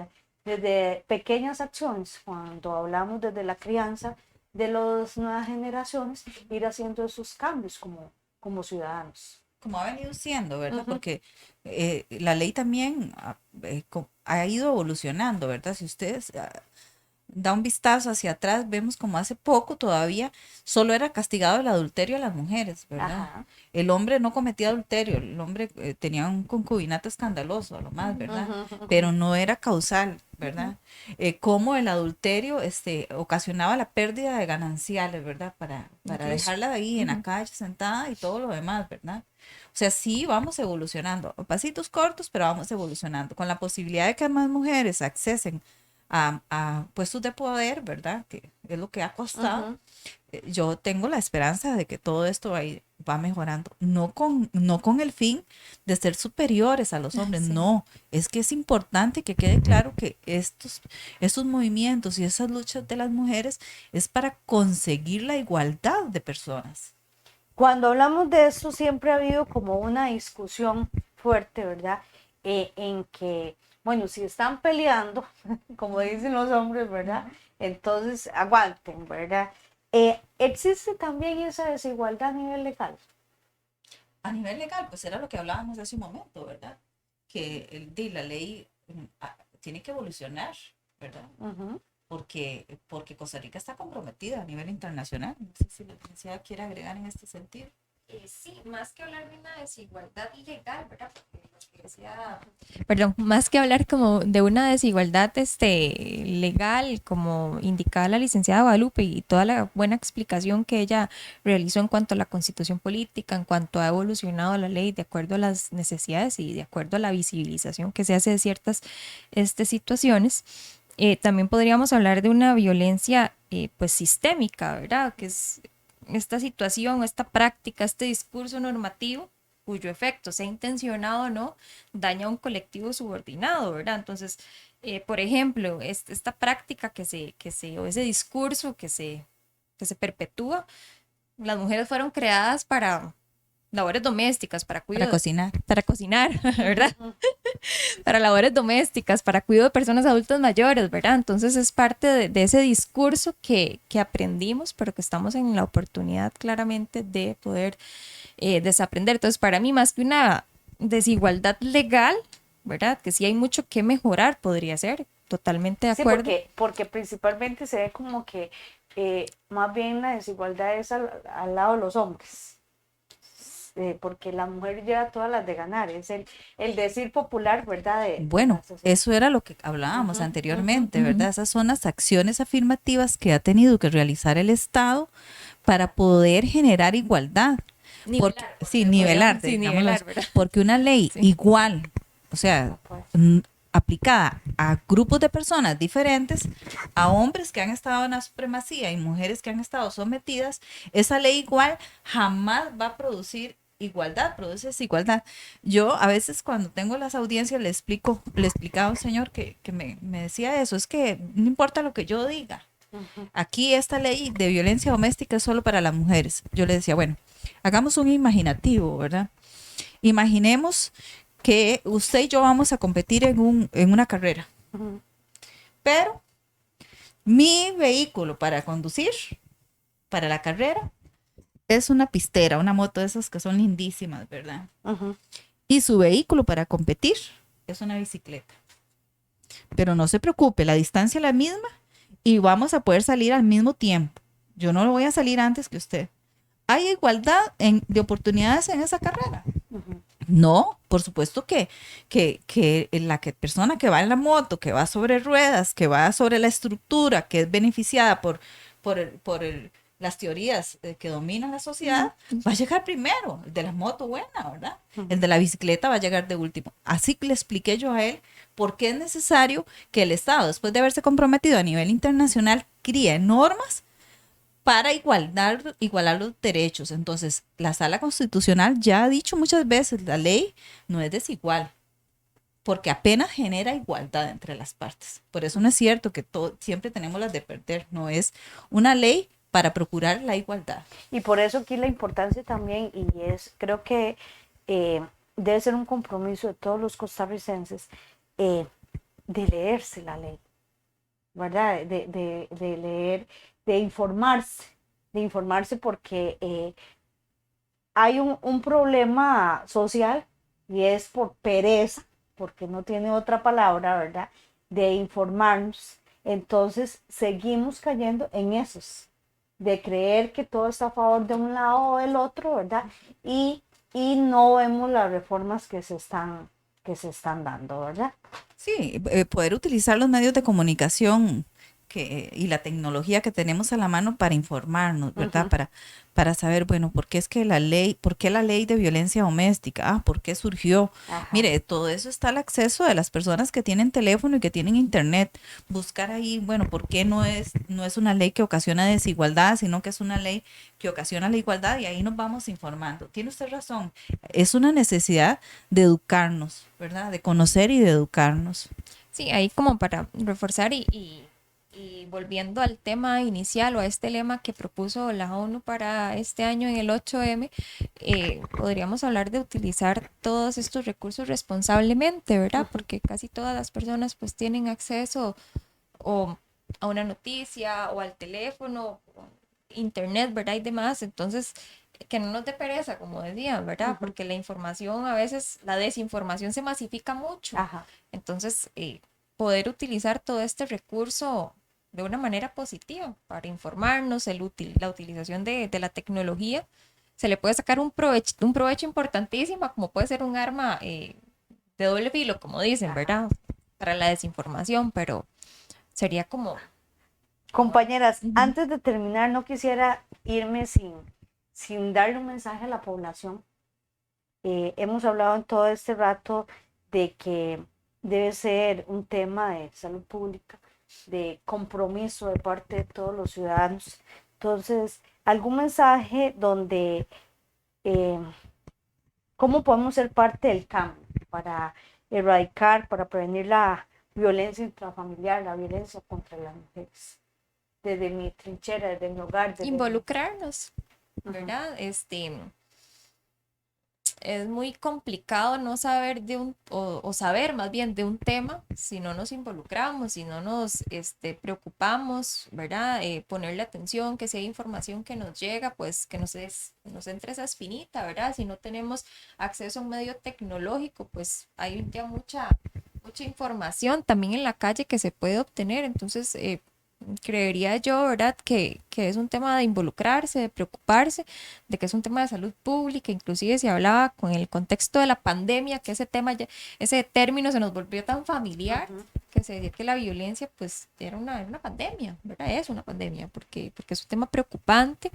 desde pequeñas acciones, cuando hablamos desde la crianza de las nuevas generaciones, ir haciendo esos cambios como ciudadanos. Como ha venido siendo, ¿verdad? Porque la ley también ha ido evolucionando, ¿verdad? Si ustedes da un vistazo hacia atrás, vemos como hace poco todavía solo era castigado el adulterio a las mujeres, ¿verdad? Ajá. El hombre no cometía adulterio, el hombre tenía un concubinato escandaloso a lo más, ¿verdad? Pero no era causal, ¿verdad? Como el adulterio ocasionaba la pérdida de gananciales, ¿verdad? Para dejarla ahí en la calle sentada y todo lo demás, ¿verdad? O sea, sí vamos evolucionando, a pasitos cortos, pero vamos evolucionando, con la posibilidad de que más mujeres accesen a puestos de poder, ¿verdad? Que es lo que ha costado. Yo tengo la esperanza de que todo esto va mejorando, no con el fin de ser superiores a los hombres, no, es que es importante que quede claro que estos movimientos y esas luchas de las mujeres es para conseguir la igualdad de personas. Cuando hablamos de esto siempre ha habido como una discusión fuerte, ¿verdad? En que, bueno, si están peleando, como dicen los hombres, ¿verdad? Entonces aguanten, ¿verdad? Existe también esa desigualdad a nivel legal. A nivel legal, pues era lo que hablábamos hace un momento, ¿verdad? Que la ley tiene que evolucionar, ¿verdad? Porque Costa Rica está comprometida a nivel internacional. No sé si la licenciada quiere agregar en este sentido. Sí, más que hablar de una desigualdad legal, ¿verdad? Porque lo que decía... Perdón, más que hablar como de una desigualdad legal, como indicaba la licenciada Guadalupe y toda la buena explicación que ella realizó en cuanto a la constitución política, en cuanto ha evolucionado la ley de acuerdo a las necesidades y de acuerdo a la visibilización que se hace de ciertas situaciones. También podríamos hablar de una violencia pues sistémica, ¿verdad? Que es esta situación, esta práctica, este discurso normativo cuyo efecto, sea intencionado o no, daña a un colectivo subordinado, ¿verdad? Entonces, por ejemplo, esta práctica o ese discurso que se perpetúa, las mujeres fueron creadas para labores domésticas, para cuidado. cocinar. Para cocinar, ¿verdad? Para labores domésticas, para cuidado de personas adultas mayores, ¿verdad? Entonces es parte de ese discurso que aprendimos, pero que estamos en la oportunidad claramente de poder desaprender. Entonces, para mí, más que una desigualdad legal, ¿verdad? Que sí hay mucho que mejorar, podría ser, totalmente de Sí, acuerdo. porque principalmente se ve como que más bien la desigualdad es al lado de los hombres. Porque la mujer lleva todas las de ganar, es el decir popular, ¿verdad? De Bueno, la sociedad. eso era lo que hablábamos Ujú, anteriormente, ¿verdad? Esas son las acciones afirmativas que ha tenido que realizar el Estado para poder generar igualdad. Porque, Nivelar, sí, porque nivelar, podríamos, sí, digámoslo así, nivelar, ¿verdad? porque una ley Sí. igual, o sea, No, pues. aplicada a grupos de personas diferentes, a hombres que han estado en la supremacía y mujeres que han estado sometidas, esa ley igual jamás va a producir igualdad, produce desigualdad. Yo a veces cuando tengo las audiencias le explicaba a un señor que me decía eso, es que no importa lo que yo diga, aquí esta ley de violencia doméstica es solo para las mujeres. Yo le decía, bueno, hagamos un imaginativo, ¿verdad? Imaginemos que usted y yo vamos a competir en una carrera, Ujú. pero mi vehículo para conducir, para la carrera, es una pistera, una moto de esas que son lindísimas, ¿verdad? Ujú. Y su vehículo para competir es una bicicleta. Pero no se preocupe, la distancia es la misma y vamos a poder salir al mismo tiempo. Yo no lo voy a salir antes que usted. ¿Hay igualdad de oportunidades en esa carrera? Ujú. No, por supuesto que la persona que va en la moto, que va sobre ruedas, que va sobre la estructura, que es beneficiada por las teorías que dominan la sociedad, va a llegar primero. El de la moto, buena, ¿verdad? El de la bicicleta va a llegar de último. Así que le expliqué yo a él por qué es necesario que el Estado, después de haberse comprometido a nivel internacional, críe normas para igualar los derechos. Entonces, la Sala Constitucional ya ha dicho muchas veces, la ley no es desigual, porque apenas genera igualdad entre las partes. Por eso no es cierto que siempre tenemos las de perder, no es una ley para procurar la igualdad. Y por eso aquí la importancia también, y creo que eh, debe ser un compromiso de todos los costarricenses eh, de leerse la ley, ¿verdad? De leer, de informarse porque hay un problema social y es por pereza, porque no tiene otra palabra, ¿verdad? De informarnos. Entonces seguimos cayendo en esos, de creer que todo está a favor de un lado o del otro, ¿verdad? Y, y no vemos las reformas que se están dando, ¿verdad? Sí, poder utilizar los medios de comunicación y la tecnología que tenemos a la mano para informarnos, ¿verdad? Ujú. Para saber, bueno, por qué la ley de violencia doméstica? Ah, ¿por qué surgió? Ajá. Mire, todo eso está al acceso de las personas que tienen teléfono y que tienen internet. Buscar ahí, bueno, ¿por qué no es una ley que ocasiona desigualdad, sino que es una ley que ocasiona la igualdad? Y ahí nos vamos informando. Tiene usted razón. Es una necesidad de educarnos, ¿verdad? De conocer y de educarnos. Sí, ahí como para reforzar y volviendo al tema inicial o a este lema que propuso la ONU para este año en el 8M, podríamos hablar de utilizar todos estos recursos responsablemente, ¿verdad? Porque casi todas las personas pues tienen acceso o a una noticia o al teléfono, o internet, ¿verdad? Y demás, entonces que no nos dé pereza, como decían, ¿verdad? Ujú. Porque la información a veces, la desinformación se masifica mucho. Ajá. Entonces, poder utilizar todo este recurso de una manera positiva para informarnos, la utilización de la tecnología, se le puede sacar un provecho importantísimo, como puede ser un arma de doble filo, como dicen, ¿verdad? Para la desinformación, pero sería como Compañeras, ujú. antes de terminar, no quisiera irme sin darle un mensaje a la población. Hemos hablado en todo este rato de que debe ser un tema de salud pública, de compromiso de parte de todos los ciudadanos. Entonces, algún mensaje donde, eh, ¿cómo podemos ser parte del cambio para erradicar, para prevenir la violencia intrafamiliar, la violencia contra las mujeres? Desde mi trinchera, desde mi hogar, desde mi... Involucrarnos, Ujú. ¿verdad? es muy complicado no saber o saber más bien de un tema si no nos involucramos, si no nos preocupamos, ¿verdad? Ponerle atención, que si hay información que nos llega, pues que nos entre esa espinita, ¿verdad? Si no tenemos acceso a un medio tecnológico, pues hay ya mucha información también en la calle que se puede obtener, entonces creería yo, ¿verdad? Que es un tema de involucrarse, de preocuparse, de que es un tema de salud pública, inclusive se hablaba con el contexto de la pandemia, que ese tema, ese término se nos volvió tan familiar, que se decía que la violencia pues era una pandemia, ¿verdad? Es una pandemia, porque es un tema preocupante.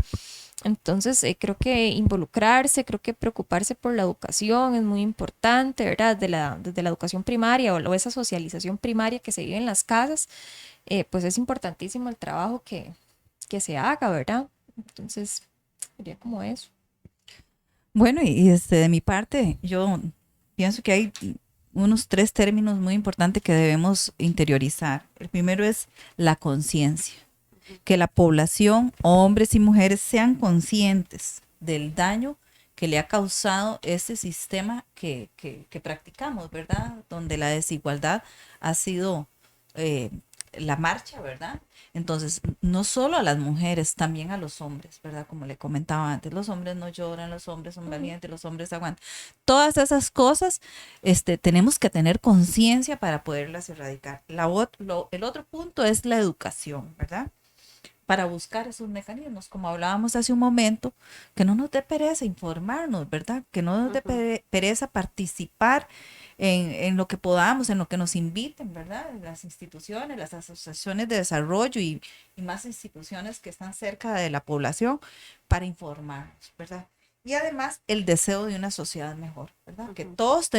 Entonces, creo que involucrarse, creo que preocuparse por la educación es muy importante, ¿verdad? Desde la educación primaria o esa socialización primaria que se vive en las casas, pues es importantísimo el trabajo que se haga, ¿verdad? Entonces, sería como eso. Bueno, de mi parte, yo pienso que hay unos 3 términos muy importantes que debemos interiorizar. El primero es la conciencia, que la población, hombres y mujeres, sean conscientes del daño que le ha causado este sistema que practicamos, ¿verdad? Donde la desigualdad ha sido la marcha, ¿verdad? Entonces, no solo a las mujeres, también a los hombres, ¿verdad? Como le comentaba antes, los hombres no lloran, los hombres son valientes, los hombres aguantan. Todas esas cosas, tenemos que tener conciencia para poderlas erradicar. El otro punto es la educación, ¿verdad? Para buscar esos mecanismos, como hablábamos hace un momento, que no nos dé pereza informarnos, ¿verdad? Que no nos dé pereza participar en lo que podamos, en lo que nos inviten, ¿verdad? Las instituciones, las asociaciones de desarrollo y más instituciones que están cerca de la población para informarnos, ¿verdad? Y además el deseo de una sociedad mejor, ¿verdad? Que todos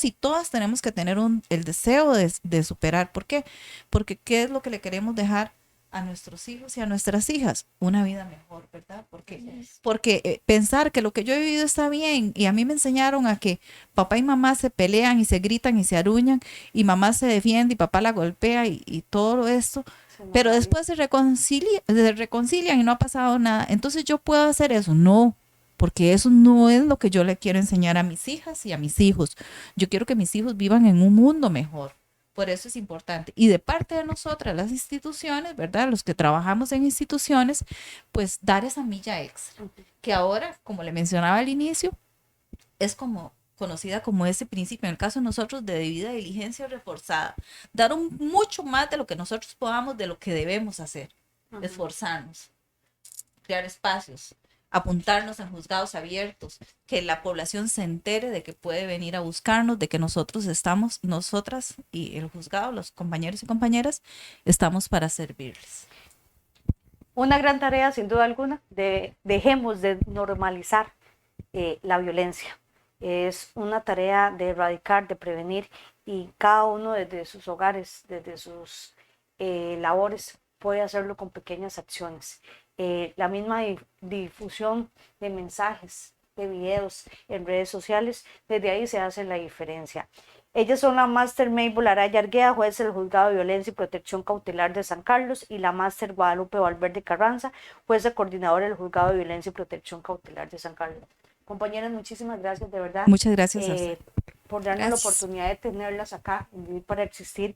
y todas tenemos que tener el deseo de superar. ¿Por qué? Porque ¿qué es lo que le queremos dejar a nuestros hijos y a nuestras hijas? Una vida mejor, ¿verdad? Porque pensar que lo que yo he vivido está bien y a mí me enseñaron a que papá y mamá se pelean y se gritan y se aruñan y mamá se defiende y papá la golpea y todo esto, pero después se reconcilian y no ha pasado nada. Entonces yo puedo hacer eso, no. Porque eso no es lo que yo le quiero enseñar a mis hijas y a mis hijos. Yo quiero que mis hijos vivan en un mundo mejor. Por eso es importante. Y de parte de nosotras, las instituciones, ¿verdad? Los que trabajamos en instituciones, pues dar esa milla extra. Que ahora, como le mencionaba al inicio, es como conocida como ese principio, en el caso de nosotros, de debida diligencia reforzada. Dar mucho más de lo que nosotros podamos, de lo que debemos hacer. Esforzarnos, crear espacios, apuntarnos en juzgados abiertos, que la población se entere de que puede venir a buscarnos, de que nosotros estamos, nosotras y el juzgado, los compañeros y compañeras, estamos para servirles. Una gran tarea, sin duda alguna, dejemos de normalizar la violencia. Es una tarea de erradicar, de prevenir, y cada uno desde sus hogares, desde sus labores, puede hacerlo con pequeñas acciones. La misma difusión de mensajes, de videos en redes sociales, desde ahí se hace la diferencia. Ellas son la Máster Mabel Araya Argueda, juez del Juzgado de Violencia y Protección Cautelar de San Carlos, y la Máster Guadalupe Valverde Carranza, jueza coordinadora del Juzgado de Violencia y Protección Cautelar de San Carlos. Compañeras, muchísimas gracias de verdad. Muchas gracias por darnos la oportunidad de tenerlas acá en Vivir para Existir,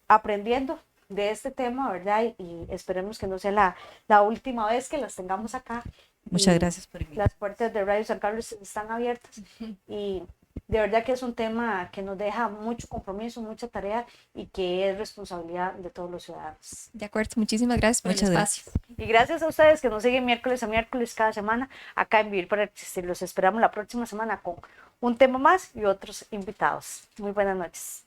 aprendiendo de este tema, ¿verdad? Y esperemos que no sea la última vez que las tengamos acá. Muchas gracias por invitarme. Las puertas de Radio San Carlos están abiertas y de verdad que es un tema que nos deja mucho compromiso, mucha tarea y que es responsabilidad de todos los ciudadanos. De acuerdo, muchísimas gracias por el espacio. Y gracias a ustedes que nos siguen miércoles a miércoles cada semana acá en Vivir para Existir. Los esperamos la próxima semana con un tema más y otros invitados. Muy buenas noches.